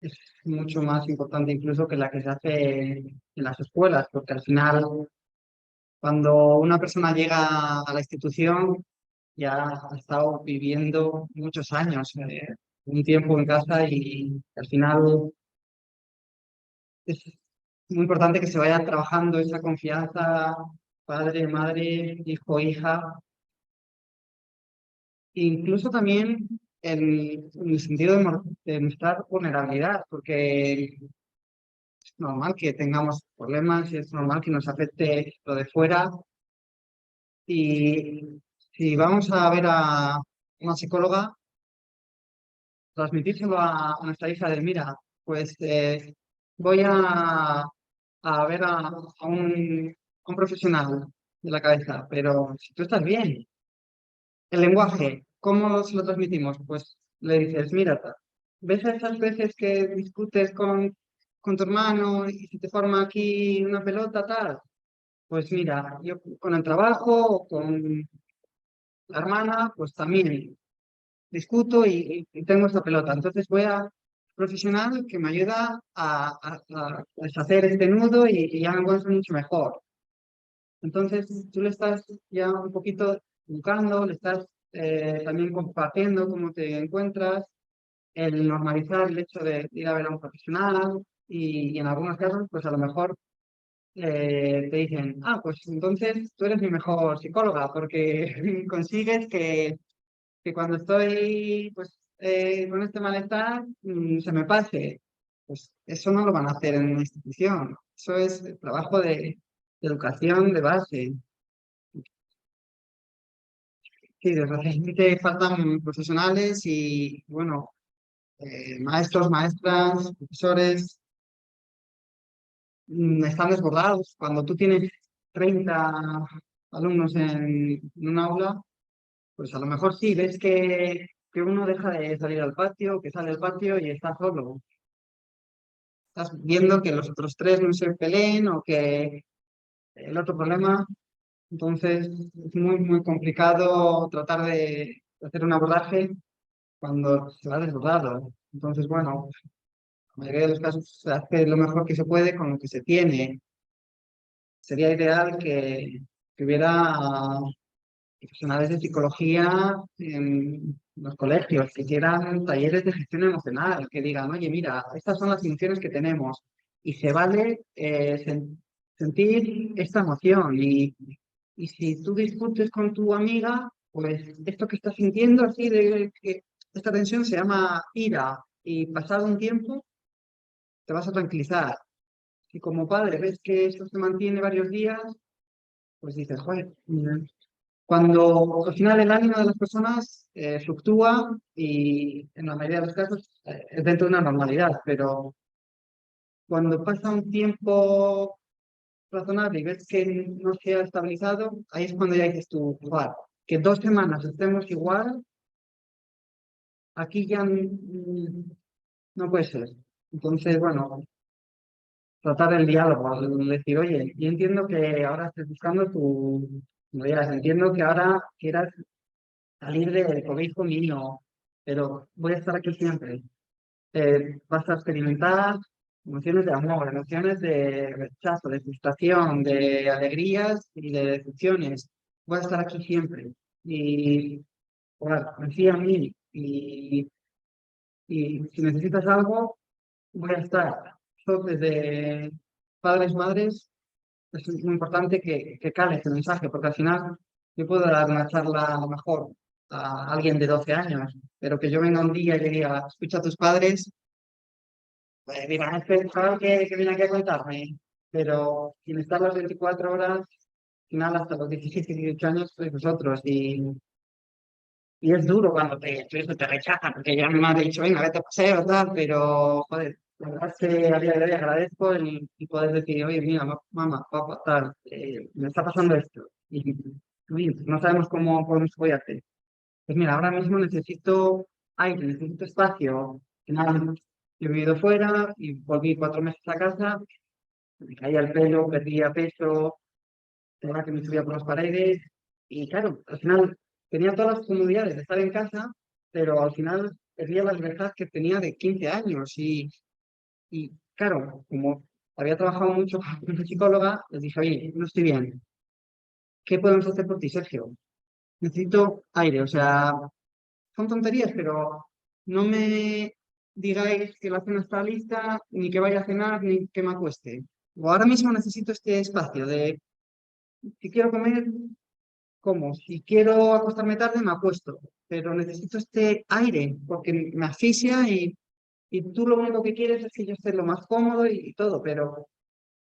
es mucho más importante incluso que la que se hace en las escuelas, porque al final, cuando una persona llega a la institución, ya ha estado viviendo muchos años, un tiempo en casa y al final es muy importante que se vaya trabajando esa confianza padre, madre, hijo, hija, e incluso también en el sentido de mostrar vulnerabilidad, porque es normal que tengamos problemas y es normal que nos afecte lo de fuera. Y si vamos a ver a una psicóloga, transmitírselo a nuestra hija de, mira, pues voy a ver a un profesional de la cabeza, pero si tú estás bien, el lenguaje, ¿cómo se lo transmitimos? Pues le dices, mira, ¿ves esas veces que discutes con tu hermano y se te forma aquí una pelota, tal? Pues mira, yo con el trabajo o con la hermana, pues también discuto y tengo esta pelota. Entonces voy a profesional que me ayuda a deshacer este nudo y ya me encuentro mucho mejor. Entonces tú le estás ya un poquito educando, le estás también compartiendo cómo te encuentras, el normalizar el hecho de ir a ver a un profesional y en algunos casos, pues a lo mejor te dicen, ah, pues entonces tú eres mi mejor psicóloga porque consigues que cuando estoy pues, con este malestar se me pase. Pues eso no lo van a hacer en una institución. Eso es el trabajo de educación de base. Sí, desgraciadamente faltan profesionales y, bueno, maestros, maestras, profesores están desbordados. Cuando tú tienes 30 alumnos en un aula, Pues a lo mejor sí, ves que uno deja de salir al patio, que sale al patio y está solo. Estás viendo que los otros tres no se peleen o que el otro problema. Entonces es muy complicado tratar de hacer un abordaje cuando se va desbordado. Entonces, bueno, la mayoría de los casos se hace lo mejor que se puede con lo que se tiene. Sería ideal que hubiera profesionales de psicología en los colegios, que hicieran talleres de gestión emocional, que digan, oye, mira, estas son las emociones que tenemos y se vale sentir esta emoción y si tú discutes con tu amiga, pues esto que estás sintiendo así de que esta tensión se llama ira y pasado un tiempo te vas a tranquilizar. Si como padre ves que esto se mantiene varios días, pues dices, joder, cuando al final el ánimo de las personas fluctúa y en la mayoría de los casos es dentro de una normalidad, pero cuando pasa un tiempo razonable y ves que no se ha estabilizado, ahí es cuando ya dices tú, "Joder, que 2 semanas estemos igual, aquí ya no puede ser". Entonces, bueno, tratar el diálogo, el decir, oye, yo entiendo que ahora estés buscando tu comodidad, entiendo que ahora quieras salir del cobijo mío, pero voy a estar aquí siempre. Vas a experimentar emociones de amor, emociones de rechazo, de frustración, de alegrías y de decepciones. Voy a estar aquí siempre. Y, bueno, confía en mí. Y si necesitas algo, voy a estar. Yo, desde padres, madres, es muy importante que cale ese mensaje, porque al final yo puedo dar una charla a lo mejor a alguien de 12 años, pero que yo venga un día y le diga, escucha a tus padres, pues digan, este chaval que viene aquí a contarme, pero sin estar las 24 horas, al final hasta los 17 y 18 años sois vosotros, y es duro cuando tu hijo te rechaza, porque ya mi madre ha dicho, venga, vete a paseo, tal, pero, joder, la verdad es que a día de hoy agradezco el poder decir, oye, mira, mamá, papá, tal, me está pasando esto, y uy, no sabemos cómo podemos apoyarte. Pues mira, ahora mismo necesito aire, necesito espacio. Que nada, yo he vivido fuera y volví 4 meses a casa, me caía el pelo, perdía peso, tenía que me subía por las paredes. Y claro, al final tenía todas las comodidades de estar en casa, pero al final perdía la libertad que tenía de 15 años. Y claro, como había trabajado mucho con una psicóloga, les dije, oye, no estoy bien. ¿Qué podemos hacer por ti, Sergio? Necesito aire, o sea, son tonterías, pero no me digáis que la cena está lista, ni que vaya a cenar, ni que me acueste. O ahora mismo necesito este espacio de, si quiero comer, como. Si quiero acostarme tarde, me acuesto. Pero necesito este aire, porque me asfixia y tú lo único que quieres es que yo esté lo más cómodo y todo, pero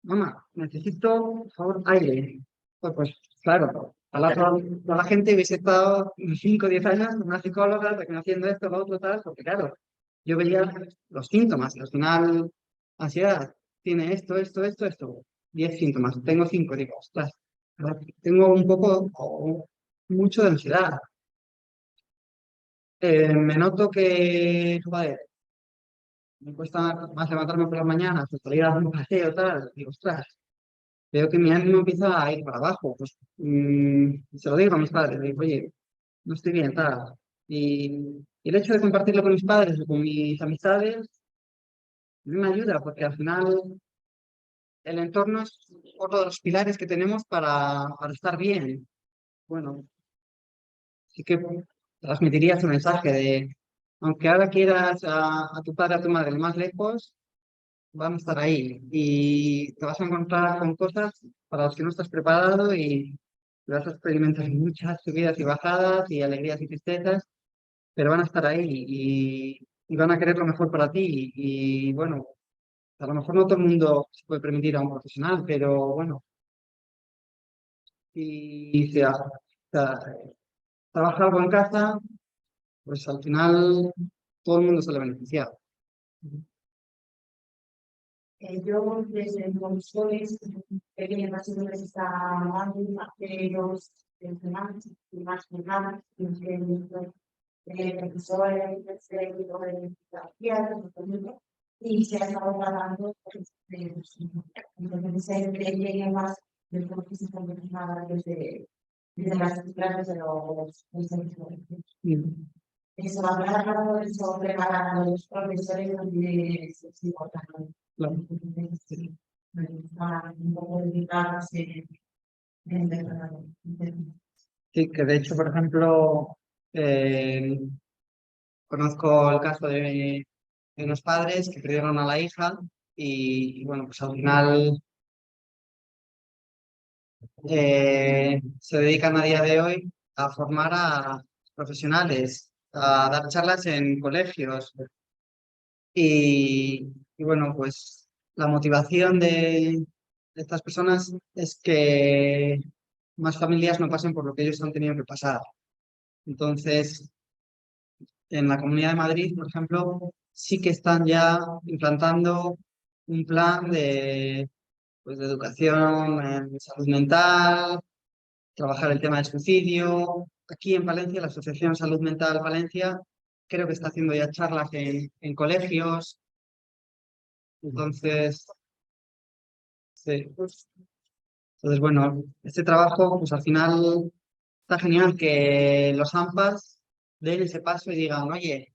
mamá, necesito, por favor, aire. Pues claro, toda la gente hubiese estado 5 o 10 años con una psicóloga reconociendo esto, lo otro, tal, porque claro, yo veía los síntomas, y al final, ansiedad, tiene esto, 10 síntomas, tengo 5, digo, ostras, tengo un poco o mucho de ansiedad. Me noto que, joder, me cuesta más levantarme por las mañanas, o salir a dar un paseo, tal, digo, ostras, veo que mi ánimo empieza a ir para abajo. Pues se lo digo a mis padres, digo, oye, no estoy bien, tal. Y el hecho de compartirlo con mis padres o con mis amistades me ayuda, porque al final el entorno es otro de los pilares que tenemos para estar bien. Bueno, sí que transmitiría ese mensaje de, aunque ahora quieras a tu padre, a tu madre más lejos, van a estar ahí y te vas a encontrar con cosas para las que no estás preparado y vas a experimentar muchas subidas y bajadas y alegrías y tristezas, pero van a estar ahí y van a querer lo mejor para ti. Y bueno, a lo mejor no todo el mundo se puede permitir a un profesional, pero bueno, si trabaja algo en casa, pues al final todo el mundo sale beneficiado. Yo desde los jóvenes pequeños nacidos está dando hace profesionales, más privadas, profesores, de psicología, y se ha estado tratando entonces se llegue más de lo que se está desde las clases de los centros. Eso va a hablar eso preparar a los profesores donde es importante. Claro. Entonces, sí, está un poco dedicado Sí, que de hecho, por ejemplo, eh, conozco el caso de unos padres que perdieron a la hija y bueno, pues al final se dedican a día de hoy a formar a profesionales, a dar charlas en colegios y bueno, pues la motivación de estas personas es que más familias no pasen por lo que ellos han tenido que pasar. Entonces, en la Comunidad de Madrid, por ejemplo, sí que están ya implantando un plan pues, de educación en salud mental, trabajar el tema del suicidio. Aquí en Valencia, la Asociación Salud Mental Valencia, creo que está haciendo ya charlas en colegios. Entonces, sí. Entonces, bueno, este trabajo, pues al final está genial que los AMPAs den ese paso y digan, oye,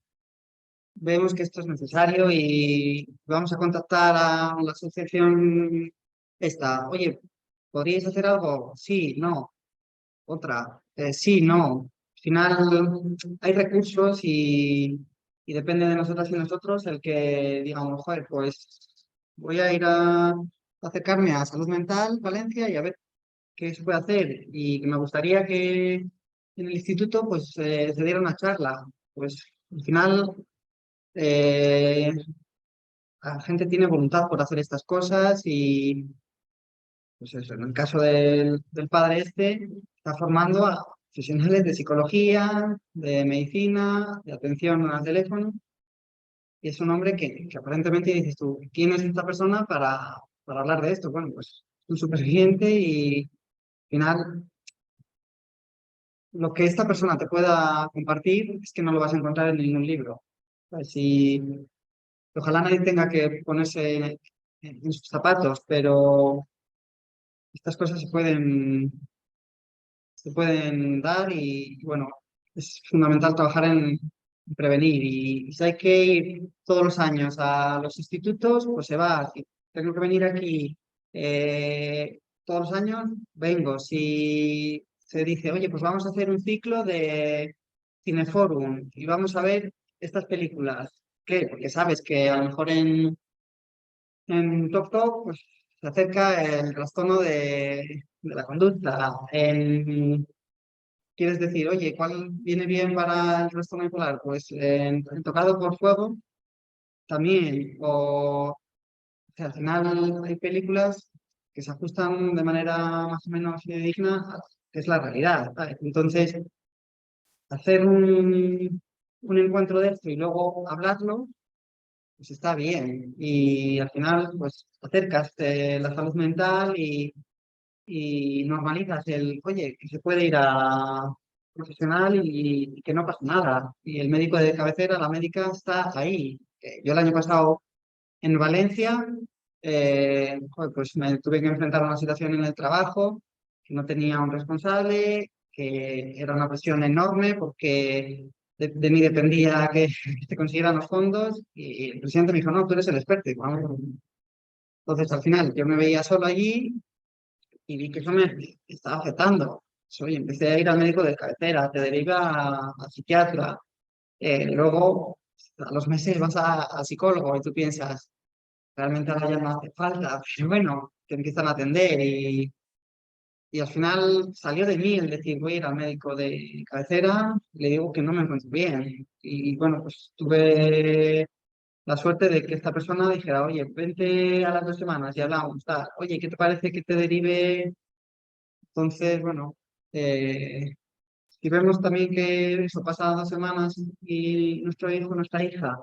vemos que esto es necesario y vamos a contactar a la asociación esta. Oye, ¿podríais hacer algo? Sí, no. Otra, sí, no. Al final hay recursos y depende de nosotras y nosotros el que digamos, joder, pues voy a ir a acercarme a Salud Mental Valencia y a ver qué se puede hacer. Y me gustaría que en el instituto pues se diera una charla. Pues al final eh, la gente tiene voluntad por hacer estas cosas y pues eso, en el caso del padre este, está formando a profesionales de psicología, de medicina, de atención al teléfono, y es un hombre que aparentemente dices tú, ¿quién es esta persona para hablar de esto? Bueno, pues un superviviente y al final lo que esta persona te pueda compartir es que no lo vas a encontrar en ningún libro. Pues, ojalá nadie tenga que ponerse en sus zapatos, pero estas cosas se pueden dar y bueno, es fundamental trabajar en prevenir. Y si hay que ir todos los años a los institutos, pues se va. Si tengo que venir aquí todos los años, vengo. Si se dice, oye, pues vamos a hacer un ciclo de Cineforum y vamos a ver estas películas. ¿Qué? Porque sabes que a lo mejor en Tok Tok pues, se acerca el trastorno de la conducta. Quieres decir, oye, ¿cuál viene bien para el trastorno bipolar? Pues en Tocado por Fuego también. O sea, al final hay películas que se ajustan de manera más o menos digna a lo que es la realidad, ¿sabes? Entonces, hacer un encuentro de esto y luego hablarlo, pues está bien. Y al final, pues acercas la salud mental y normalizas oye, que se puede ir a profesional y que no pasa nada. Y el médico de cabecera, la médica está ahí. Yo el año pasado en Valencia, joder, pues me tuve que enfrentar a una situación en el trabajo, que no tenía un responsable, que era una presión enorme porque de mí dependía que se consiguieran los fondos y el presidente me dijo, no, tú eres el experto. Y vamos. Entonces, al final, yo me veía solo allí y vi que eso me estaba afectando. Oye, empecé a ir al médico de cabecera, te deriva a psiquiatra, luego a los meses vas al psicólogo y tú piensas, realmente ahora ya no hace falta, pero bueno, te empiezan a atender y al final salió de mí el decir, voy a ir al médico de cabecera, le digo que no me encuentro bien. Y bueno, pues tuve la suerte de que esta persona dijera, oye, vente a las 2 semanas y hablamos, tal. Oye, ¿qué te parece que te derive? Entonces, bueno, si vemos también que eso pasa 2 semanas y nuestro hijo, nuestra hija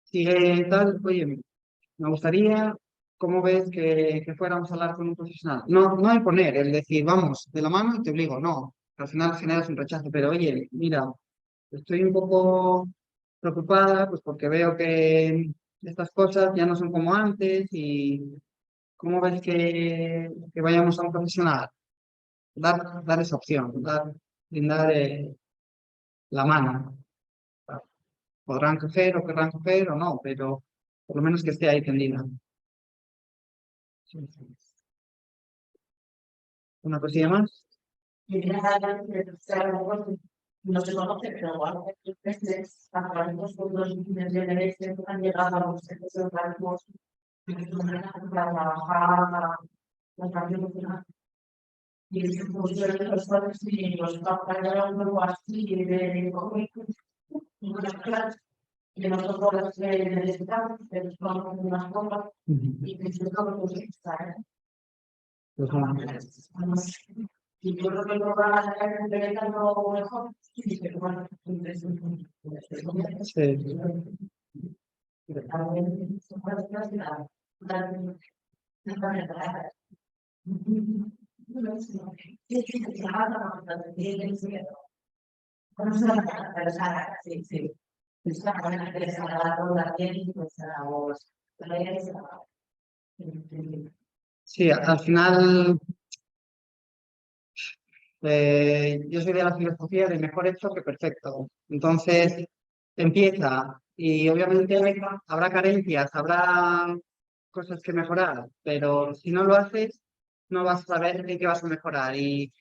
sigue tal, oye, me gustaría ¿cómo ves que fuéramos a hablar con un profesional? No, no imponer, es decir, vamos de la mano y te obligo, no. Al final generas un rechazo, pero oye, mira, estoy un poco preocupada pues porque veo que estas cosas ya no son como antes y ¿cómo ves que vayamos a un profesional? Dar esa opción, brindar la mano. Podrán coger o querrán coger o no, pero por lo menos que esté ahí tendida. Sí, sí. ¿Una cosilla más? Y nada, a lo mejor no se conoce, pero a muchas veces a través de los fondos de derecho han llegado a los servicios organismos para trabajar la cambio nacional. Y es que los padres y los papás luego así de cómicos y unas clases que nosotros necesitamos, que nos vamos a unas cosas y que se tocan los extra. Pues bueno, Y yo creo que lo van a sacar implementando mejor. Sí, pero bueno, sí. también son cosas que dan sí, sí. Está buena interesada la ronda bien, pues a vos. Sí, al final yo soy de la filosofía de mejor hecho que perfecto. Entonces empieza y obviamente habrá carencias, habrá cosas que mejorar, pero si no lo haces, no vas a saber en qué vas a mejorar. Y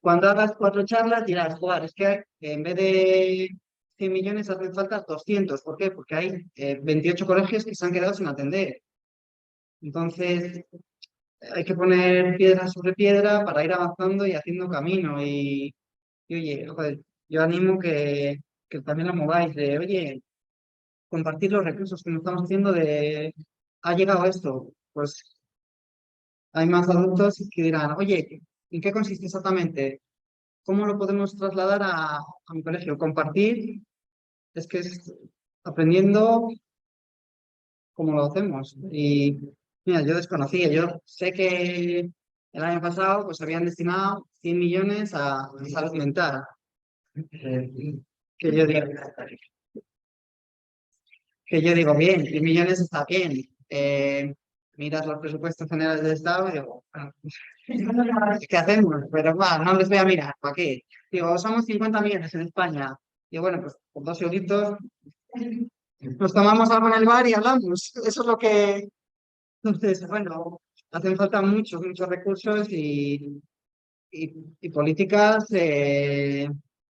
cuando hagas 4 charlas dirás, joder, es que en vez de 100 millones hacen falta 200. ¿Por qué? Porque hay 28 colegios que se han quedado sin atender. Entonces, hay que poner piedra sobre piedra para ir avanzando y haciendo camino. Y oye, joder, yo animo que también lo mováis de, oye, compartir los recursos que nos estamos haciendo de, ha llegado esto, pues hay más adultos que dirán, oye, ¿en qué consiste exactamente? ¿Cómo lo podemos trasladar a mi colegio? Compartir, es que es aprendiendo cómo lo hacemos. Y mira, yo desconocía, yo sé que el año pasado pues habían destinado 100 millones a salud mental. Que yo digo, que yo digo, bien, 100 millones está bien. Miras los presupuestos generales del Estado y digo, bueno, ¿qué hacemos? Pero va, no les voy a mirar, ¿para qué? Digo, somos 50 millones en España. Y bueno, pues por 2 euritos nos tomamos algo en el bar y hablamos. Eso es lo que... Entonces, bueno, hacen falta muchos, muchos recursos y políticas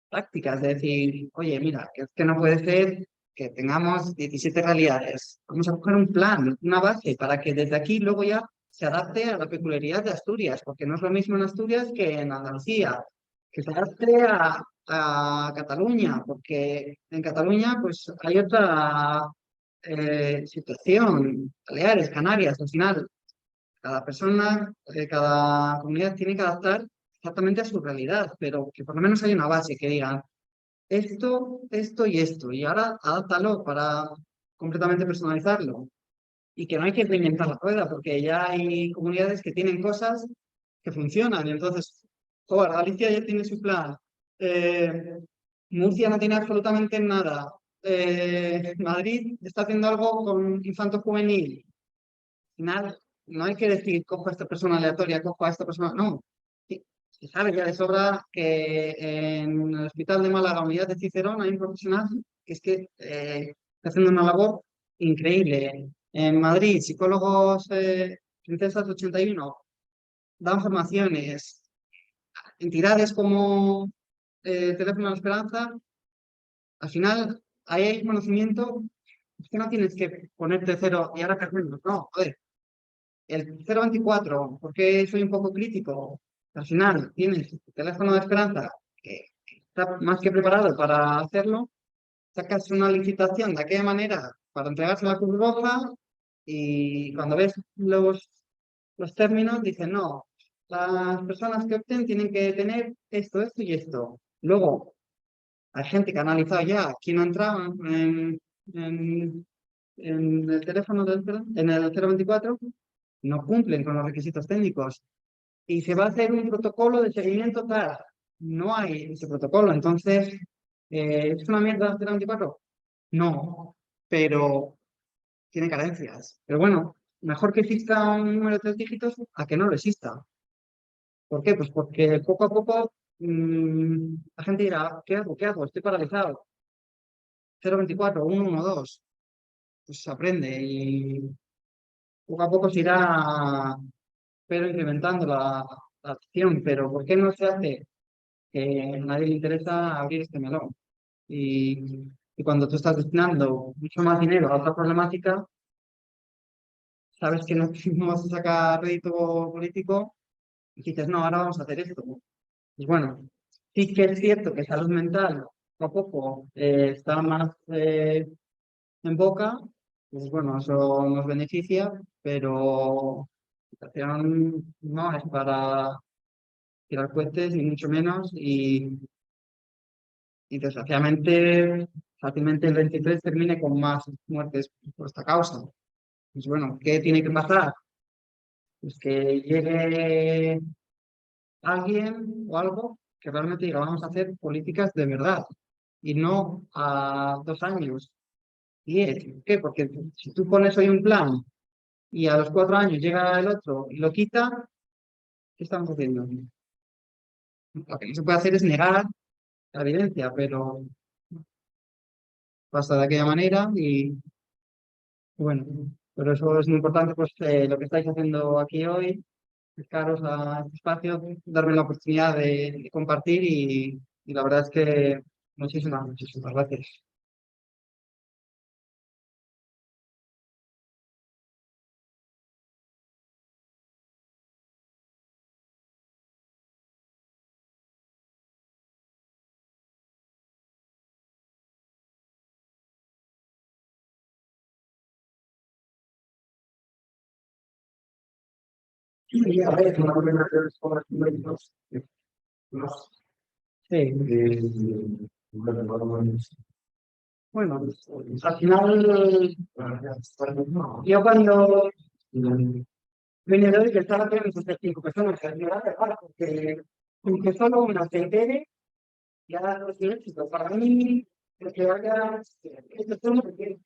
prácticas, de decir, oye, mira, que es que no puede ser que tengamos 17 realidades. Vamos a coger un plan, una base, para que desde aquí luego ya se adapte a la peculiaridad de Asturias, porque no es lo mismo en Asturias que en Andalucía, que se adapte a Cataluña, porque en Cataluña pues hay otra situación, Baleares, Canarias, al final cada persona, cada comunidad tiene que adaptar exactamente a su realidad, pero que por lo menos hay una base que digan esto y esto, y ahora adáptalo para completamente personalizarlo. Y que no hay que reinventar la rueda, porque ya hay comunidades que tienen cosas que funcionan. Y entonces, joder, Galicia ya tiene su plan. eh, Murcia no tiene absolutamente nada. Madrid está haciendo algo con infanto juvenil final, no hay que decir, cojo a esta persona aleatoria, cojo a esta persona, no. Se sabe ya de sobra que en el Hospital de Málaga, Unidad de Cicerón, hay un profesional que es que está haciendo una labor increíble. En Madrid, psicólogos Princesas 81 dan formaciones. Entidades como Teléfono de la Esperanza, al final, ahí hay conocimiento, es que no tienes que ponerte cero y ahora perdemos, no, joder. El 024, porque soy un poco crítico. Al final tienes tu teléfono de Esperanza que está más que preparado para hacerlo, sacas una licitación de aquella manera para entregarse a la Cruz Roja y cuando ves los términos dicen no, las personas que opten tienen que tener esto y esto. Luego, hay gente que ha analizado ya quién ha entrado en el teléfono en el 024 no cumplen con los requisitos técnicos y se va a hacer un protocolo de seguimiento tal. No hay ese protocolo, entonces, ¿es una mierda 024? No, pero tiene carencias. Pero bueno, mejor que exista un número de 3 dígitos a que no lo exista. ¿Por qué? Pues porque poco a poco la gente dirá, ¿qué hago? ¿Qué hago? Estoy paralizado. 024, 112, pues se aprende y poco a poco se irá pero incrementando la acción. Pero ¿por qué no se hace? Que a nadie le interesa abrir este melón. Y cuando tú estás destinando mucho más dinero a otra problemática, sabes que no, no vas a sacar rédito político y dices, no, ahora vamos a hacer esto. Pues bueno, sí que es cierto que salud mental poco a poco está más en boca, pues bueno, eso nos beneficia, pero la situación no es para tirar cohetes, ni mucho menos, y desgraciadamente fácilmente el 23 termine con más muertes por esta causa. Pues bueno, ¿qué tiene que pasar? Pues que llegue alguien o algo que realmente diga, vamos a hacer políticas de verdad y no a 2 años, 10. ¿Por qué? Porque si tú pones hoy un plan y a los 4 años llega el otro y lo quita, ¿qué estamos haciendo? Lo que no se puede hacer es negar la evidencia, pero pasa de aquella manera y bueno, pero eso es muy importante, pues lo que estáis haciendo aquí hoy, acercaros a este espacio, darme la oportunidad de compartir y la verdad es que muchísimas gracias. Sí, a ver, una buena sí, bueno, al final, yo cuando vine de hoy que estaba teniendo 5 personas, que me va a dejar porque aunque solo una se entere, ya no es un éxito. Para mí, el que vaya, esto es todo lo que quiero.